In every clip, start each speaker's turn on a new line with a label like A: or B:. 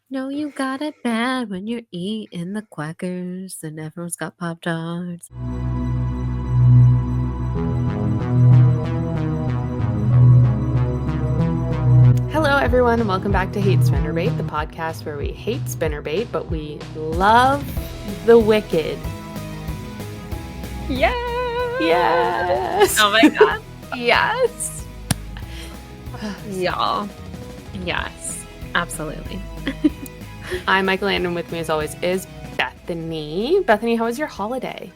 A: No, you got it bad when you're eating the quackers and everyone's got Pop-Tarts.
B: Hello, everyone, and welcome back to Hate Spinnerbait, the podcast where we hate spinnerbait, but we love the wicked. Yes!
A: Oh my god. Yes. Y'all. Yes. Absolutely.
B: I'm Michael Landon. With me, as always, is Bethany. Bethany, how was your holiday?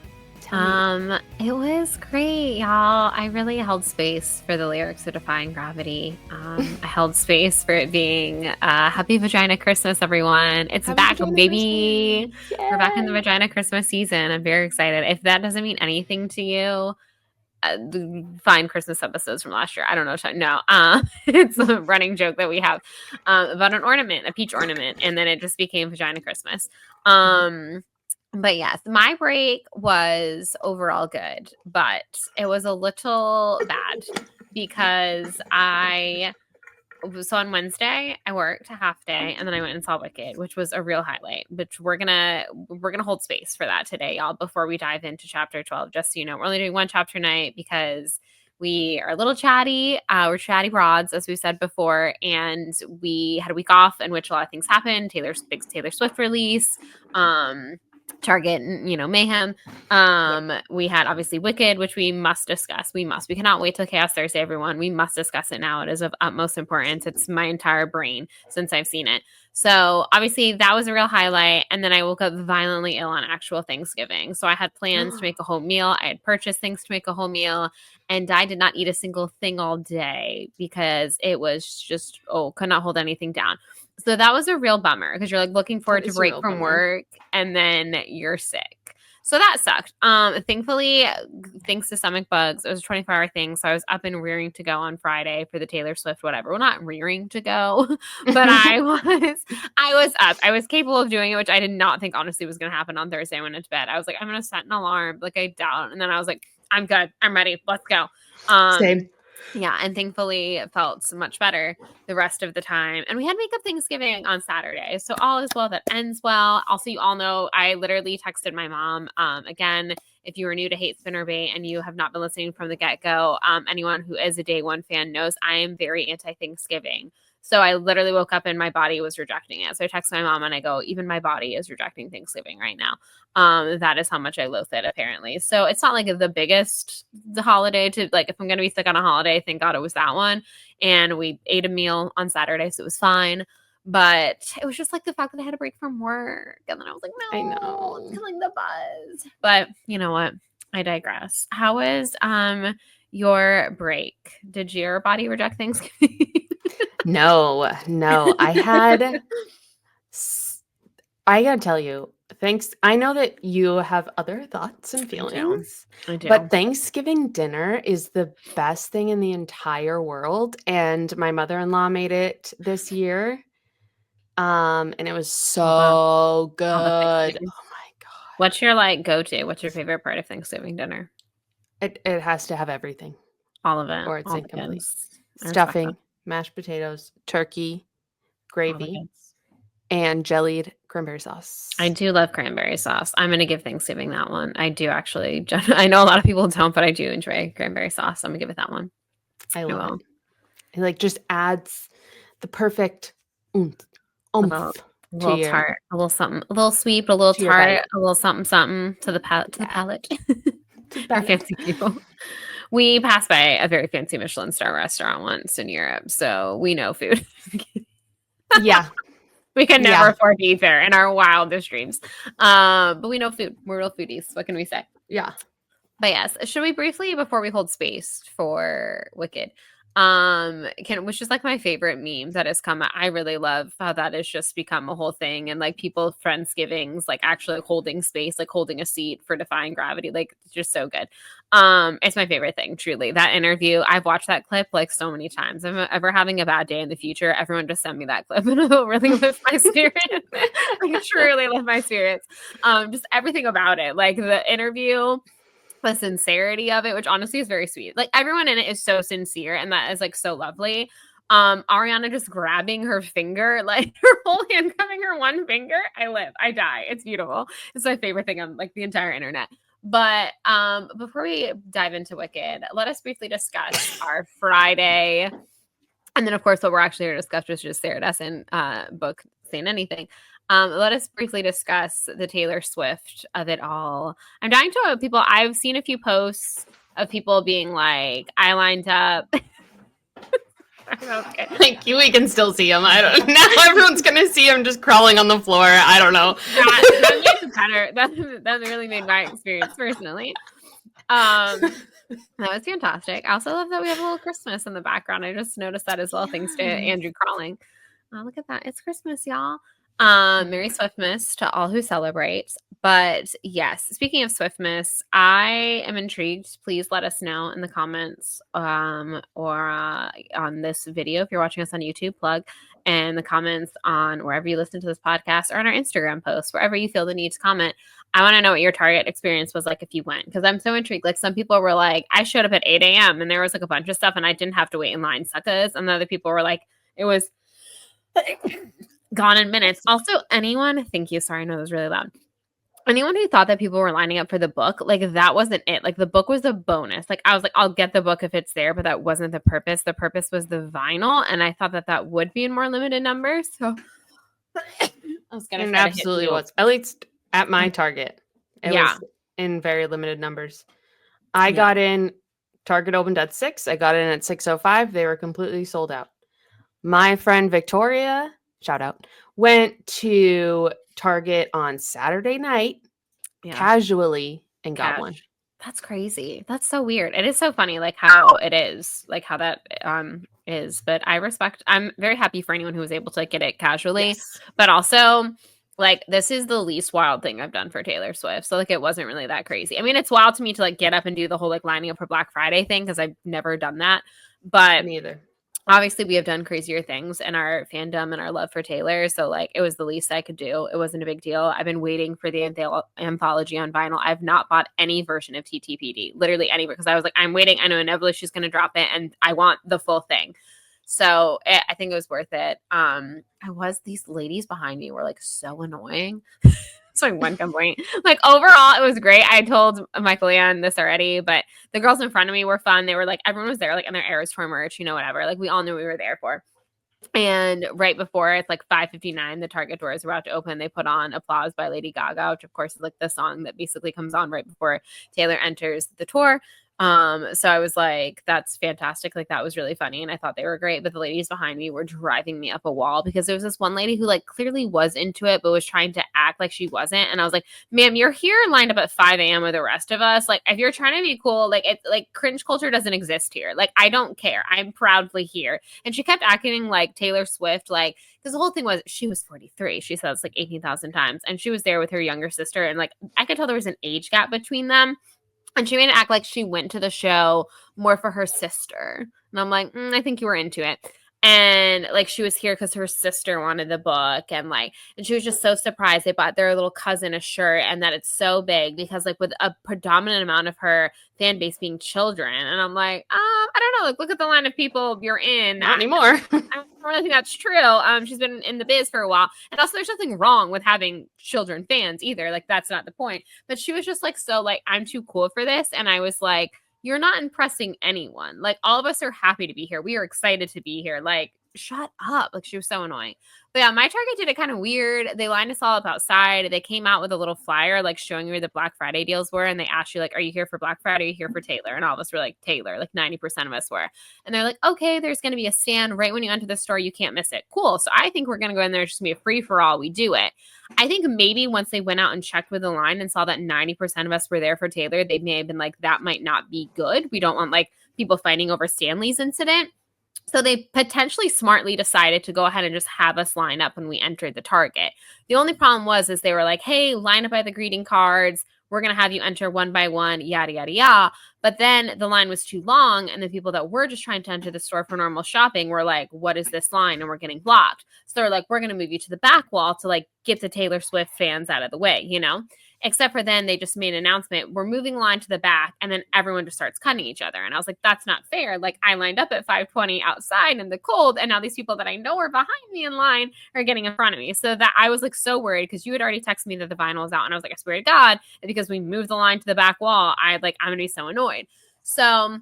A: It was great, y'all. I really held space for the lyrics of Defying Gravity. I held space for it being Happy Vagina Christmas, everyone. It's
B: Happy
A: back,
B: Vagina
A: baby.
B: Christmas.
A: We're back in the
B: Yay.
A: Vagina Christmas season. I'm very excited. If that doesn't mean anything to you, find Christmas episodes from last year. I don't know. No, it's a running joke that we have about an ornament, a peach ornament, and then it just became Vagina Christmas. But yes, my break was overall good, but it was a little bad because so on Wednesday I worked a half day and then I went and saw Wicked, which was a real highlight. Which we're gonna hold space for that today, y'all, before we dive into chapter 12. Just so you know, we're only doing one chapter a night because we are a little chatty. We're chatty broads, as we said before, and we had a week off in which a lot of things happened. Big Taylor Swift release, Target, mayhem. We had obviously Wicked, which we must discuss. We cannot wait till Chaos Thursday, everyone. We must discuss it now. It is of utmost importance. It's my entire brain since I've seen it. So obviously that was a real highlight. And then I woke up violently ill on actual Thanksgiving. So I had plans to make a whole meal. I had purchased things to make a whole meal, and I did not eat a single thing all day because it was just, could not hold anything down. So that was a real bummer because you're like looking forward to break from work and then you're sick. So that sucked. Thankfully, thanks to stomach bugs, it was a 24-hour thing. So I was up and rearing to go on Friday for the Taylor Swift, whatever. Well, not rearing to go, but I was up. I was capable of doing it, which I did not think honestly was going to happen on Thursday. I went into bed. I was like, I'm going to set an alarm. Like I doubt. And then I was like, I'm good. I'm ready. Let's go.
B: Same.
A: Yeah, and thankfully it felt much better the rest of the time. And we had Makeup Thanksgiving on Saturday. So all is well that ends well. Also, you all know I literally texted my mom. Again, if you are new to Hate Spinnerbait and you have not been listening from the get-go, anyone who is a day one fan knows I am very anti-Thanksgiving. So I literally woke up and my body was rejecting it. So I text my mom and I go, even my body is rejecting Thanksgiving right now. That is how much I loathe it, apparently. So it's not like the biggest holiday to, like, if I'm going to be sick on a holiday, thank God it was that one. And we ate a meal on Saturday, so it was fine. But it was just like the fact that I had a break from work. And then I was like, no,
B: I know.
A: it's killing the buzz. But you know what? I digress. How was your break? Did your body reject Thanksgiving?
B: No. I gotta tell you, I know that you have other thoughts and feelings.
A: I do.
B: But Thanksgiving dinner is the best thing in the entire world. And my mother-in-law made it this year. And it was so good. Oh my God.
A: What's your go-to? What's your favorite part of Thanksgiving dinner?
B: It has to have everything.
A: All of it.
B: Or it's
A: all
B: incomplete. Stuffing, mashed potatoes, turkey, gravy, and jellied cranberry sauce.
A: I do love cranberry sauce. I'm going to give Thanksgiving that one. I do actually. I know a lot of people don't, but I do enjoy cranberry sauce. I'm going to give it that one.
B: I love it. It just adds the perfect oomph
A: a little tart, a little something, a little sweet, a little tart, a little something to the palate. Our fancy people. We passed by a very fancy Michelin star restaurant once in Europe, so we know food.
B: Yeah.
A: We could never afford to eat there in our wildest dreams. But we know food. We're real foodies. What can we say?
B: Yeah.
A: But yes, should we briefly, before we hold space for Wicked, which is like my favorite meme that has come out. I really love how that has just become a whole thing, and like people Friendsgivings, like actually holding space, like holding a seat for Defying Gravity, like it's just so good. It's my favorite thing, truly. That interview, I've watched that clip like so many times. If I'm ever having a bad day in the future, everyone just send me that clip and it'll really lift my spirit. Like truly lift my spirits. Just everything about it, like the interview, the sincerity of it, which honestly is very sweet. Like everyone in it is so sincere, and that is like so lovely. Ariana just grabbing her finger, like her whole hand grabbing her one finger. I die. It's beautiful. It's my favorite thing on like the entire internet. But before we dive into Wicked, let us briefly discuss our Friday. And then, of course, what we're actually going to discuss is just Sarah Dessen book, Saying Anything. Let us briefly discuss the Taylor Swift of it all. I'm dying to people. I've seen a few posts of people being like, I lined up.
B: Okay. Like we can still see him. I don't. Now everyone's gonna see him just crawling on the floor. I don't know.
A: That makes it better. That really made my experience personally. That was fantastic. I also love that we have a little Christmas in the background. I just noticed that as well, thanks to Andrew crawling. Oh, look at that. It's Christmas, y'all. Merry Swiftmas to all who celebrate. But yes, speaking of Swiftmas, I am intrigued. Please let us know in the comments or on this video if you're watching us on YouTube, plug, and the comments on wherever you listen to this podcast or on our Instagram post, wherever you feel the need to comment. I want to know what your Target experience was like if you went, because I'm so intrigued. Like some people were like, I showed up at 8 a.m. and there was like a bunch of stuff and I didn't have to wait in line, suckers. And the other people were like, it was gone in minutes. Also, thank you. Sorry, I know that was really loud. Anyone who thought that people were lining up for the book, like that wasn't it. Like the book was a bonus. Like I was like, I'll get the book if it's there, but that wasn't the purpose. The purpose was the vinyl. And I thought that would be in more limited numbers. So I was going to
B: absolutely was. At least at my Target. It was in very limited numbers. I got in, Target opened at 6. I got in at 6:05. They were completely sold out. My friend Victoria, shout out, went to Target on Saturday night casually and got one.
A: That's crazy. That's so weird. It is so funny, like how it is, like how that is. But I'm very happy for anyone who was able to like, get it casually. But also, like this is the least wild thing I've done for Taylor Swift. So like it wasn't really that crazy. I mean, it's wild to me to like get up and do the whole like lining up for Black Friday thing because I've never done that. But
B: neither.
A: Obviously, we have done crazier things in our fandom and our love for Taylor. So, like, it was the least I could do. It wasn't a big deal. I've been waiting for the anthology on vinyl. I've not bought any version of TTPD, literally any, because I was like, I'm waiting. I know inevitably she's going to drop it, and I want the full thing. So, I think it was worth it. These ladies behind me were like so annoying. That's my one complaint. Like overall, it was great. I told Michael Ann this already, but the girls in front of me were fun. They were like, everyone was there, like in their Eras Tour merch, whatever. Like we all knew we were there for. And right before it's like 5:59, the Target doors were about to open. They put on "Applause" by Lady Gaga, which of course is like the song that basically comes on right before Taylor enters the tour. So I was like, that's fantastic. Like that was really funny. And I thought they were great. But the ladies behind me were driving me up a wall because there was this one lady who like clearly was into it, but was trying to act like she wasn't. And I was like, ma'am, you're here lined up at 5 a.m. with the rest of us. Like if you're trying to be cool, like it's like cringe culture doesn't exist here. Like I don't care. I'm proudly here. And she kept acting like Taylor Swift, like, because the whole thing was she was 43. She says like 18,000 times. And she was there with her younger sister. And like I could tell there was an age gap between them. And she made it act like she went to the show more for her sister. And I'm like, I think you were into it. And like she was here because her sister wanted the book. And she was just so surprised they bought their little cousin a shirt and that it's so big because like with a predominant amount of her fan base being children. And I'm like, I don't know. Like look at the line of people you're in.
B: Not anymore.
A: I don't really think that's true. She's been in the biz for a while. And also there's nothing wrong with having children fans either. Like that's not the point. But she was just like, so like, I'm too cool for this. And I was like, you're not impressing anyone. Like all of us are happy to be here. We are excited to be here. Like, shut up. Like she was so annoying. But yeah, my Target did it kind of weird. They lined us all up outside. They came out with a little flyer, like showing you where the Black Friday deals were. And they asked you like, are you here for Black Friday? Are you here for Taylor? And all of us were like, Taylor, like 90% of us were. And they're like, okay, there's going to be a stand right when you enter the store. You can't miss it. Cool. So I think we're going to go in there. It's just going to be a free for all. We do it. I think maybe once they went out and checked with the line and saw that 90% of us were there for Taylor, they may have been like, that might not be good. We don't want like people fighting over Stanley's incident. So they potentially smartly decided to go ahead and just have us line up when we entered the Target. The only problem was they were like, hey, line up by the greeting cards. We're going to have you enter one by one, yada, yada, yada. But then the line was too long. And the people that were just trying to enter the store for normal shopping were like, what is this line? And we're getting blocked. So they're like, we're going to move you to the back wall to like get the Taylor Swift fans out of the way, Except for then they just made an announcement, we're moving the line to the back, and then everyone just starts cutting each other. And I was like, that's not fair. Like, I lined up at 5:20 outside in the cold, and now these people that I know are behind me in line are getting in front of me. So that I was like so worried, because you had already texted me that the vinyl was out, and I was like, I swear to God, because we moved the line to the back wall, I'm gonna be so annoyed. So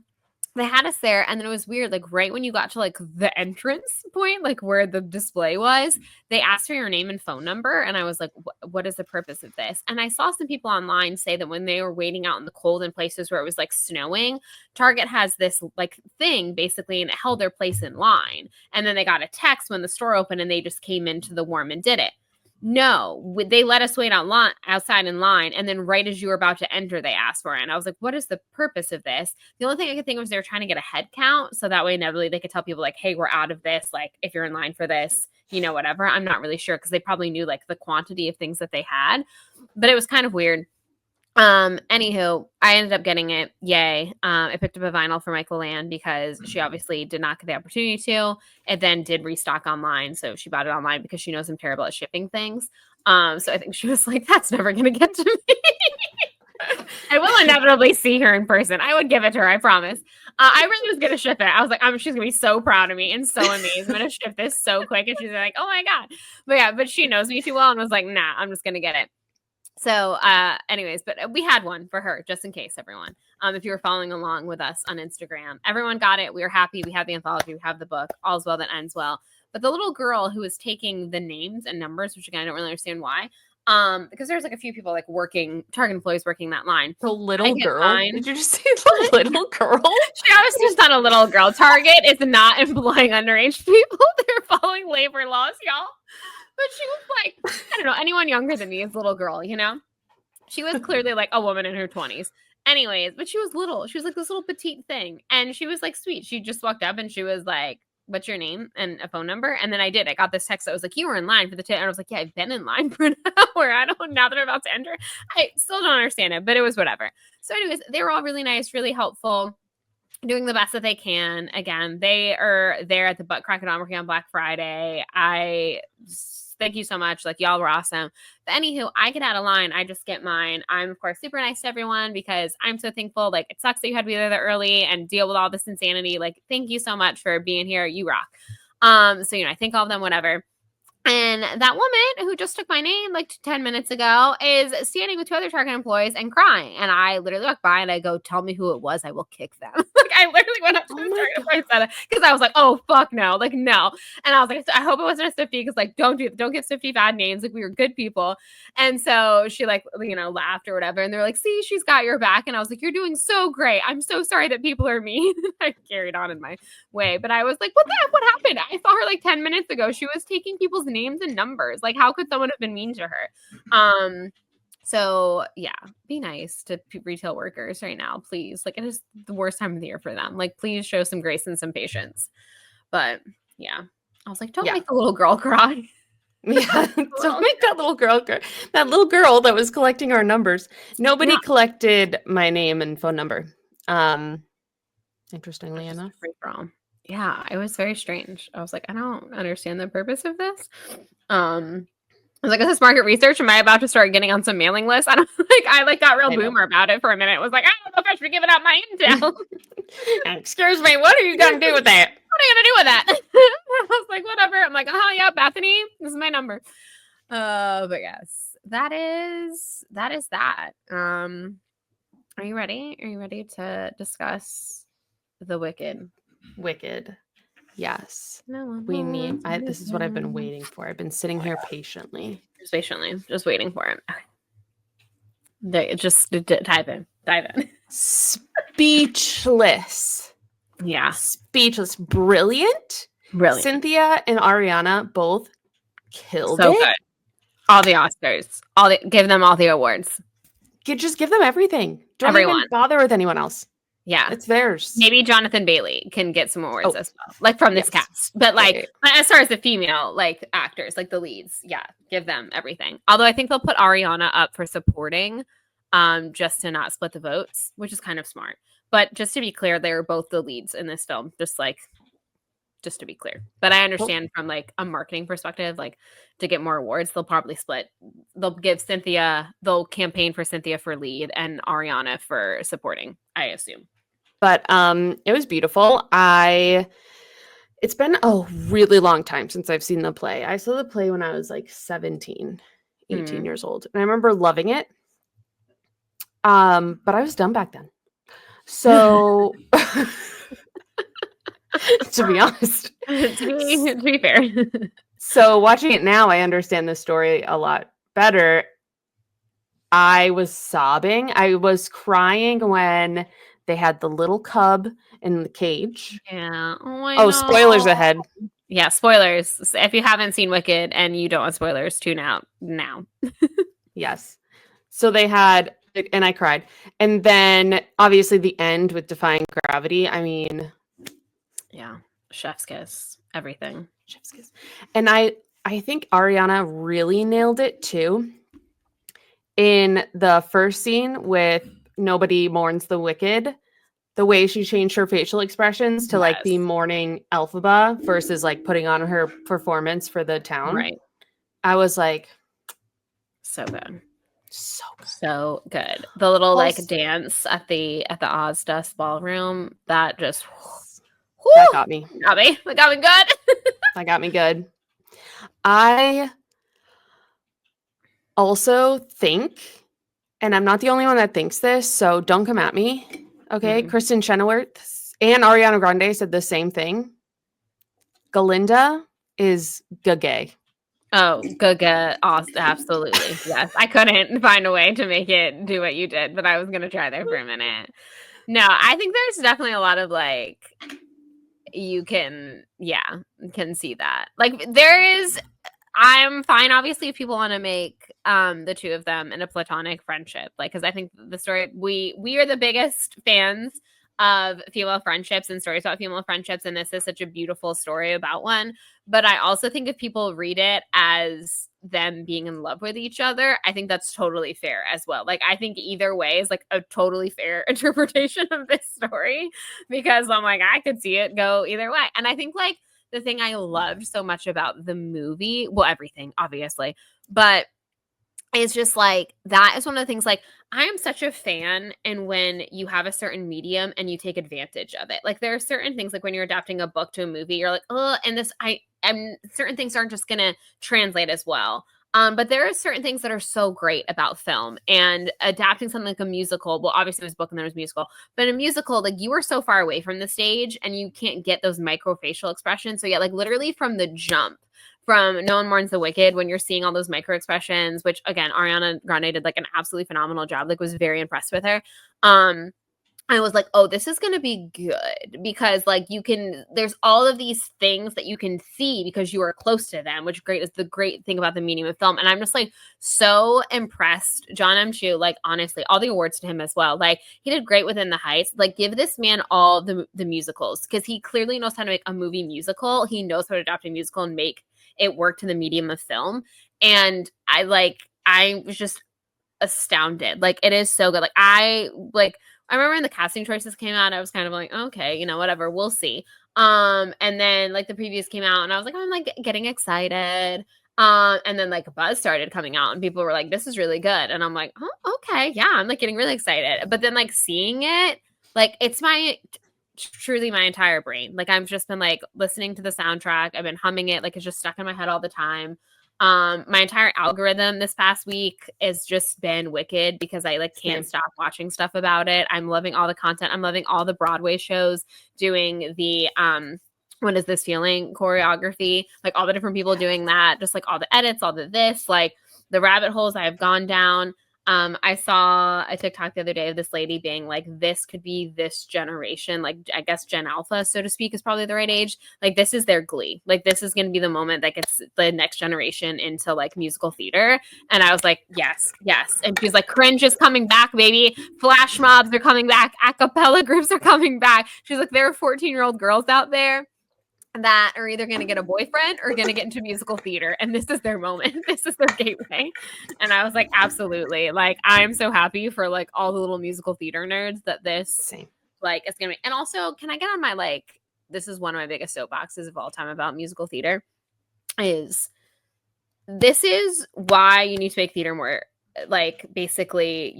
A: they had us there, and then it was weird, like right when you got to like the entrance point, like where the display was, they asked for your name and phone number, and I was like, what is the purpose of this? And I saw some people online say that when they were waiting out in the cold in places where it was like snowing, Target has this like thing basically, and it held their place in line, and then they got a text when the store opened, and they just came into the warm and did it. No, they let us wait outside in line, and then right as you were about to enter, they asked for it. And I was like, what is the purpose of this? The only thing I could think of was they were trying to get a head count, so that way inevitably they could tell people like, hey, we're out of this, like if you're in line for this, whatever. I'm not really sure, because they probably knew like the quantity of things that they had, but it was kind of weird. Anywho, I ended up getting it. Yay. I picked up a vinyl for Michael Land because she obviously did not get the opportunity to. It then did restock online, so she bought it online because she knows I'm terrible at shipping things. So I think she was like, that's never going to get to me. I will inevitably see her in person. I would give it to her, I promise. I really was going to ship it. I was like, she's going to be so proud of me and so amazed. I'm going to ship this so quick. And she's like, oh my God. But yeah, but she knows me too well and was like, nah, I'm just going to get it. So anyways, but we had one for her just in case, everyone. If you were following along with us on Instagram, everyone got it. We were happy. We have the anthology. We have the book. All's well that ends well. But the little girl who was taking the names and numbers, which again, I don't really understand why, because there's like a few people like Target employees working that line.
B: The little girl? Did you just say the little girl?
A: She obviously just not a little girl. Target is not employing underage people. They're following labor laws, y'all. But she was like, I don't know, anyone younger than me is a little girl, She was clearly like a woman in her 20s. Anyways, but she was little. She was like this little petite thing. And she was like sweet. She just walked up and she was like, what's your name and a phone number? And then I got this text that was like, you were in line for the ticket. And I was like, yeah, I've been in line for an hour. Now that I'm about to enter. I still don't understand it, but it was whatever. So anyways, they were all really nice, really helpful, doing the best that they can. Again, they are there at the Butt Crackathon working on Black Friday. Thank you so much. Like, y'all were awesome. But anywho, I get out of line. I just get mine. I'm, of course, super nice to everyone because I'm so thankful. Like, it sucks that you had to be there that early and deal with all this insanity. Like, thank you so much for being here. You rock. So, I thank all of them, whatever. And that woman who just took my name like 10 minutes ago is standing with two other Target employees and crying. And I literally walked by and I go, tell me who it was. I will kick them. Like, I literally went up to the Target employees because I was like, oh, fuck no. Like, no. And I was like, I hope it wasn't a Swiftie because, like, don't give Swiftie bad names. Like, we were good people. And so she, like, laughed or whatever. And they're like, see, she's got your back. And I was like, you're doing so great. I'm so sorry that people are mean. I carried on in my way. But I was like, what happened? I saw her like 10 minutes ago. She was taking people's names and numbers. Like, how could someone have been mean to her? So yeah, be nice to retail workers right now, please. Like, it is the worst time of the year for them. Like, please show some grace and some patience. But yeah, I was like, don't make the little girl cry.
B: Yeah, don't make that little girl cry. That little girl that was collecting our numbers. Nobody collected my name and phone number. Interestingly enough.
A: Yeah, it was very strange. I was like, I don't understand the purpose of this. I was like, is this market research? Am I about to start getting on some mailing lists? I got real boomer about it for a minute. It was like, I don't know if I should be giving out my intel.
B: Excuse me, what are you going to do with that?
A: What are you going to do with that? I was like, whatever. I'm like, oh yeah, Bethany, this is my number. But yes, that is that. Are you ready? Are you ready to discuss The Wicked?
B: Wicked. Yes. We need, this is what I've been waiting for. I've been sitting here patiently.
A: Just waiting for it. Just dive in.
B: Speechless.
A: Yeah.
B: Speechless. Brilliant. Cynthia and Ariana both killed it.
A: Good. All the Oscars. Give them all the awards.
B: Just give them everything. Don't even bother with anyone else.
A: Yeah.
B: It's theirs.
A: Maybe Jonathan Bailey can get some awards as well. Like, from this cast. But like, as far as the female like actors, like the leads, yeah, give them everything. Although I think they'll put Ariana up for supporting, just to not split the votes, which is kind of smart. But just to be clear, they are both the leads in this film. Just like, just to be clear. But I understand from like a marketing perspective, like to get more awards, they'll probably split. They'll they'll campaign for Cynthia for lead and Ariana for supporting, I assume.
B: But it was beautiful. It's been a really long time since I've seen the play. I saw the play when I was like 17, 18 years old. And I remember loving it. But I was dumb back then. So to be honest.
A: To be fair.
B: So watching it now, I understand the story a lot better. I was sobbing. I was crying when they had the little cub in the cage.
A: Yeah. Oh, I
B: Oh,
A: know.
B: spoilers ahead.
A: Yeah, spoilers. If you haven't seen Wicked and you don't want spoilers, tune out now.
B: Yes. So they had, and I cried. And then obviously the end with Defying Gravity. I mean,
A: yeah, chef's kiss, everything.
B: chef's kiss. And I think Ariana really nailed it too. In the first scene with Nobody Mourns the Wicked, the way she changed her facial expressions to like the mourning Elphaba versus like putting on her performance for the town.
A: Right.
B: I was like,
A: so good.
B: So good.
A: So good. The little like dance at the Oz Dust ballroom, that just
B: that got me.
A: That got me good.
B: That got me good. I also think, and I'm not the only one that thinks this, so don't come at me. Okay, Kristen Chenoweth and Ariana Grande said the same thing. Galinda is gay.
A: Oh, Gaga, absolutely. Yes. I couldn't find a way to make it do what you did, but I was going to try there for a minute. No, I think there's definitely a lot of like, you can see that. Like I'm fine, obviously, if people want to make the two of them in a platonic friendship. Like, because I think the story, we are the biggest fans of female friendships and stories about female friendships, and this is such a beautiful story about one. But I also think if people read it as them being in love with each other, I think that's totally fair as well. Like, I think either way is like a totally fair interpretation of this story, because I'm like, I could see it go either way. And I think like the thing I loved so much about the movie, well, everything, obviously, but it's just like, that is one of the things, like, I am such a fan, and when you have a certain medium and you take advantage of it, like, there are certain things, like when you're adapting a book to a movie, you're like, oh, and certain things aren't just going to translate as well. But there are certain things that are so great about film, and adapting something like a musical. Well, obviously there's a book and there's a musical, but in a musical, like, you are so far away from the stage and you can't get those micro facial expressions. So yeah, like literally from the jump, from No One Mourns the Wicked, when you're seeing all those micro expressions, which again, Ariana Grande did like an absolutely phenomenal job, like was very impressed with her. I was like, oh, this is going to be good, because like there's all of these things that you can see because you are close to them, which is the great thing about the medium of film. And I'm just like so impressed. John M. Chu, like honestly, all the awards to him as well. Like he did great within the Heights. Like give this man all the musicals, because he clearly knows how to make a movie musical. He knows how to adapt a musical and make it work to the medium of film. And I was just astounded. Like it is so good. I remember when the casting choices came out, I was kind of like, okay, whatever, we'll see. And then like the previews came out and I was like, I'm like getting excited. And then like buzz started coming out and people were like, this is really good. And I'm like, oh, okay. Yeah. I'm like getting really excited. But then like seeing it, like it's truly my entire brain. Like I've just been like listening to the soundtrack. I've been humming it. Like it's just stuck in my head all the time. My entire algorithm this past week has just been Wicked, because I like can't stop watching stuff about it. I'm loving all the content. I'm loving all the Broadway shows doing the what is this feeling choreography, like all the different people doing that, just like all the edits, all this, like the rabbit holes I have gone down. I saw a TikTok the other day of this lady being like, this could be this generation, like I guess Gen Alpha, so to speak, is probably the right age. Like this is their Glee. Like this is going to be the moment that gets the next generation into like musical theater. And I was like, yes. And she's like, cringe is coming back, baby. Flash mobs are coming back. A cappella groups are coming back. She's like, there are 14-year-old girls out there that are either going to get a boyfriend or going to get into musical theater, and this is their moment. This is their gateway. And I was like, absolutely. Like I'm so happy for like all the little musical theater nerds that this like is going to be. And also, can I get on my like this is one of my biggest soapboxes of all time about musical theater, is this is why you need to make theater more, like, basically,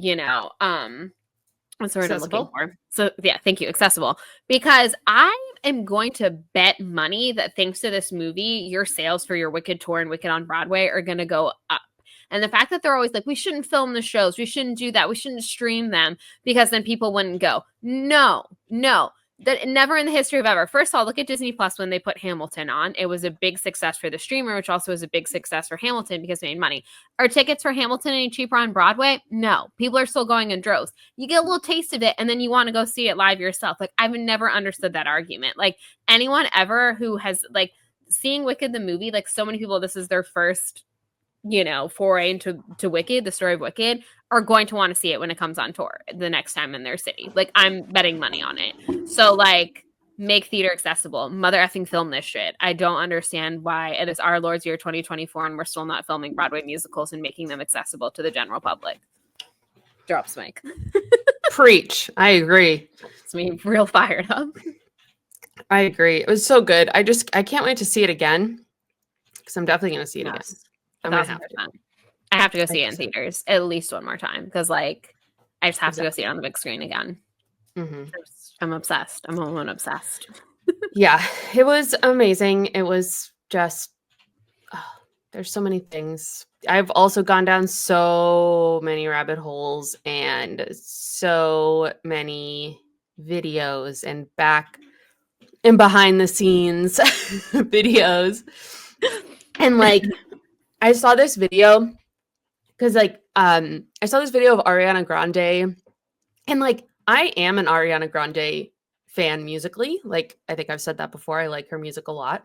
A: what's the word I'm looking
B: Accessible.
A: for? So yeah, thank you, accessible. Because I am going to bet money that thanks to this movie, your sales for your Wicked tour and Wicked on Broadway are going to go up. And the fact that they're always like, we shouldn't film the shows, we shouldn't do that, we shouldn't stream them because then people wouldn't go. No, no. That never in the history of ever. First of all, look at Disney Plus when they put Hamilton on. It was a big success for the streamer, which also was a big success for Hamilton because it made money. Are tickets for Hamilton any cheaper on Broadway? No. People are still going in droves. You get a little taste of it and then you want to go see it live yourself. Like, I've never understood that argument. Like, anyone ever who has, like, seeing Wicked the movie, like, so many people, this is their first, foray into Wicked, the story of Wicked, are going to want to see it when it comes on tour the next time in their city. Like, I'm betting money on it. So, like, make theater accessible. Mother effing film this shit. I don't understand why it is our Lord's year 2024 and we're still not filming Broadway musicals and making them accessible to the general public. Drops mic.
B: Preach. I agree.
A: It's me real fired up.
B: I agree. It was so good. I can't wait to see it again because I'm definitely going to see it again. I'm gonna have to.
A: I have to go see it in theaters at least one more time because, like, I just have to go see it on the big screen again.
B: Mm-hmm.
A: I'm obsessed. I'm almost obsessed.
B: Yeah, it was amazing. It was just, there's so many things. I've also gone down so many rabbit holes and so many videos and back and behind the scenes videos. And like, I saw this video because I saw this video of Ariana Grande, and like, I am an Ariana Grande fan musically. Like, I think I've said that before. I like her music a lot.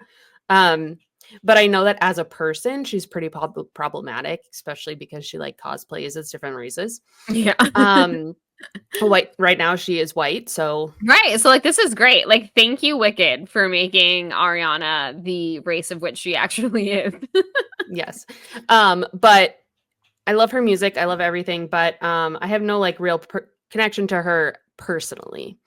B: But I know that as a person, she's pretty problematic, especially because she like cosplays as different races.
A: Yeah.
B: White right now, she is white. So
A: right. So, like, this is great. Like, thank you, Wicked, for making Ariana the race of which she actually is.
B: yes. But I love her music. I love everything. But I have no like real connection to her personally.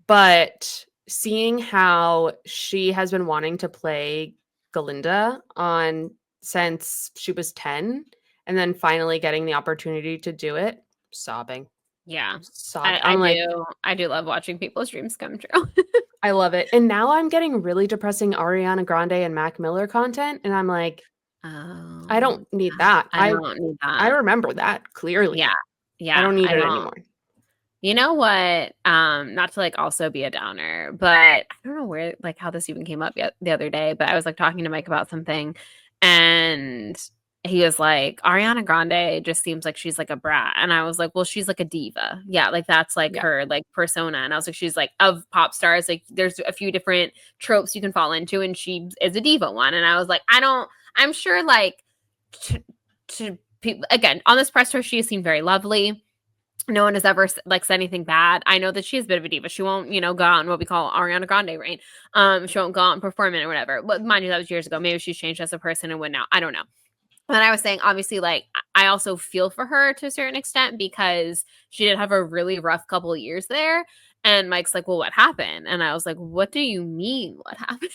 B: But seeing how she has been wanting to play Galinda on since she was 10 and then finally getting the opportunity to do it, sobbing.
A: Yeah.
B: Sobbing.
A: I do love watching people's dreams come true.
B: I love it. And now I'm getting really depressing Ariana Grande and Mac Miller content. And I'm like, I don't need that.
A: I don't need that.
B: I remember that clearly.
A: Yeah. Yeah.
B: I don't need it anymore.
A: You know what? Not to like also be a downer, but I don't know where, like, how this even came up the other day, but I was like talking to Mike about something and he was like, Ariana Grande just seems like she's like a brat. And I was like, well, she's like a diva. Yeah. Like, that's like her like persona. And I was like, she's like, of pop stars, like there's a few different tropes you can fall into and she is a diva one. And I was like, I'm sure like to people, again, on this press tour, she seemed very lovely. No one has ever like said anything bad. I know that she's a bit of a diva. She won't, go out in what we call Ariana Grande reign. She won't go out and perform it or whatever. But mind you, that was years ago. Maybe she's changed as a person and what now. I don't know. And I was saying, obviously, like, I also feel for her to a certain extent because she did have a really rough couple of years there. And Mike's like, well, what happened? And I was like, what do you mean what happened?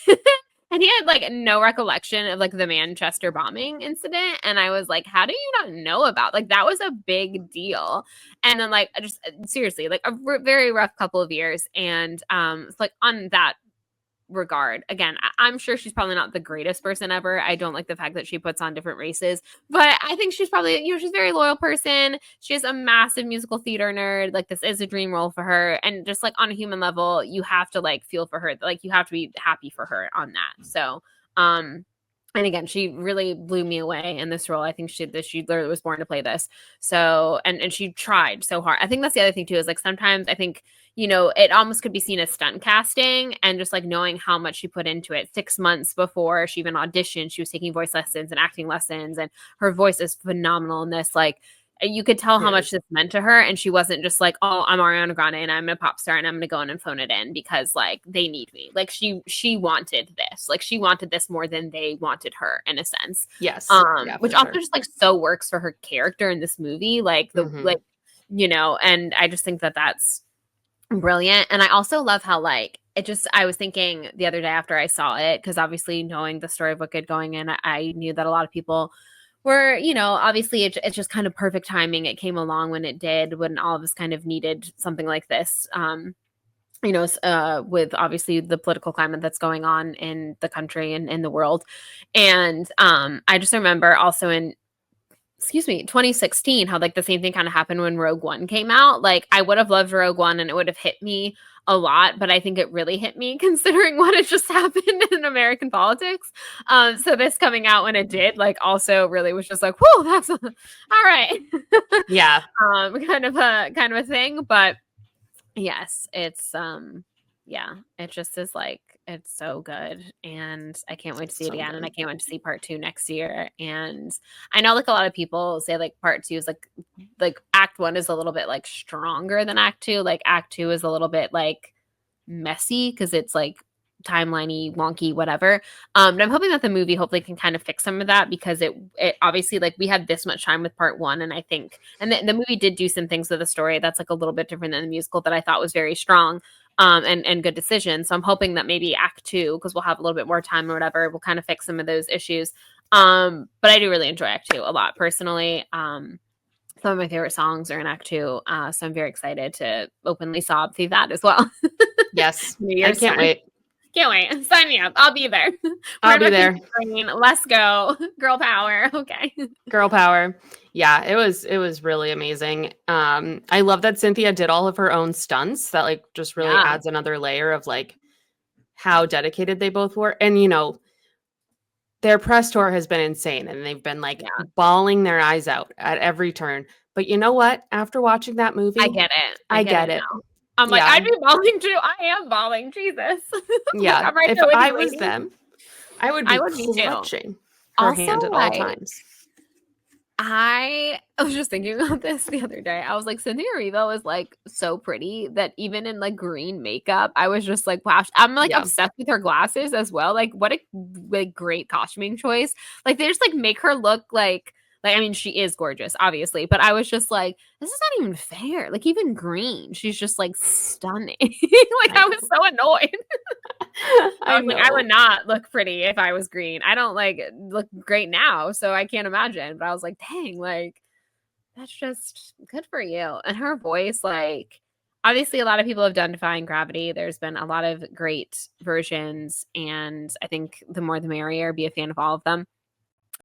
A: And he had like no recollection of like the Manchester bombing incident. And I was like, how do you not know about? Like, that was a big deal. And then like, just seriously, like a very rough couple of years. And it's like on that regard, again, I'm sure she's probably not the greatest person ever. I don't like the fact that she puts on different races, but I think she's probably, she's a very loyal person. She's a massive musical theater nerd. Like, this is a dream role for her. And just like on a human level, you have to like feel for her. Like, you have to be happy for her on that. So, and again, she really blew me away in this role. I think she literally was born to play this. So, and she tried so hard. I think that's the other thing too, is like sometimes I think, it almost could be seen as stunt casting and just like knowing how much she put into it. 6 months before she even auditioned, she was taking voice lessons and acting lessons, and her voice is phenomenal in this. Like, you could tell how much this meant to her, and she wasn't just like, oh, I'm Ariana Grande and I'm a pop star and I'm gonna go in and phone it in because like they need me. Like, she wanted this. Like, she wanted this more than they wanted her, in a sense.
B: Yes.
A: Which also just like so works for her character in this movie. Like and I just think that that's brilliant. And I also love how like I was thinking the other day after I saw it, because obviously knowing the story of Wicked going in, I knew that a lot of people were, obviously it's just kind of perfect timing. It came along when it did, when all of us kind of needed something like this. With obviously the political climate that's going on in the country and in the world. And I just remember also in 2016, how like the same thing kind of happened when Rogue One came out. Like I would have loved Rogue One and it would have hit me a lot, but I think it really hit me considering what had just happened in American politics. So this coming out when it did, like also really was just like, whoa, that's all right.
B: Yeah.
A: Kind of a thing. But yes, it's yeah, it just is like it's so good and I can't wait to see it
B: So
A: again and I
B: good.
A: can't wait to see part 2 next year. And I know like a lot of people say like part 2 is like act 1 is a little bit like stronger than act 2. Like act 2 is a little bit like messy because it's like timeliney, wonky, whatever. But I'm hoping that the movie hopefully can kind of fix some of that because it obviously like we had this much time with part 1, and I think the movie did do some things with the story that's like a little bit different than the musical that I thought was very strong. And good decision. So I'm hoping that maybe Act 2, because we'll have a little bit more time or whatever, will kind of fix some of those issues. But I do really enjoy Act 2 a lot personally. Some of my favorite songs are in Act 2, so I'm very excited to openly sob through that as well.
B: Yes.
A: New
B: I
A: Year's
B: can't
A: time.
B: wait.
A: Can't wait. Sign me up. I'll be there.
B: I'll
A: Wearing
B: be
A: my
B: there.
A: pink green. Let's go. Girl power. Okay.
B: Girl power. Yeah, it was really amazing. I love that Cynthia did all of her own stunts. That like just really
A: Yeah.
B: adds another layer of like how dedicated they both were. And their press tour has been insane and they've been like
A: Yeah.
B: bawling their eyes out at every turn. But you know what? After watching that
A: I
B: movie,
A: get it. I
B: I
A: get
B: get
A: it
B: it.
A: now. I'm like,
B: Yeah.
A: I'd be bawling too. I am bawling. Jesus. Like,
B: Yeah.
A: I'm right
B: If
A: there with
B: I
A: you,
B: was
A: lady.
B: them, I would
A: I
B: be
A: would be too.
B: clutching her
A: Also,
B: hand at all
A: like,
B: times.
A: I was just thinking about this the other day. I was like, Cynthia Erivo is like so pretty that even in like green makeup, I was just like, wow. I'm like
B: Yeah.
A: obsessed with her glasses as well. Like, what a like great costuming choice. Like, they just like make her look like I mean, she is gorgeous, obviously, but I was just like, this is not even fair. Like, even green, she's just like stunning. Like,
B: I
A: I was so annoyed. I
B: I
A: was like, I would
B: know.
A: not look pretty if I was green. I don't like look great now, so I can't imagine. But I was like, dang, like that's just good for you. And her voice, like obviously a lot of people have done Defying Gravity. There's been a lot of great versions, and I think the more the merrier. Be a fan of all of them.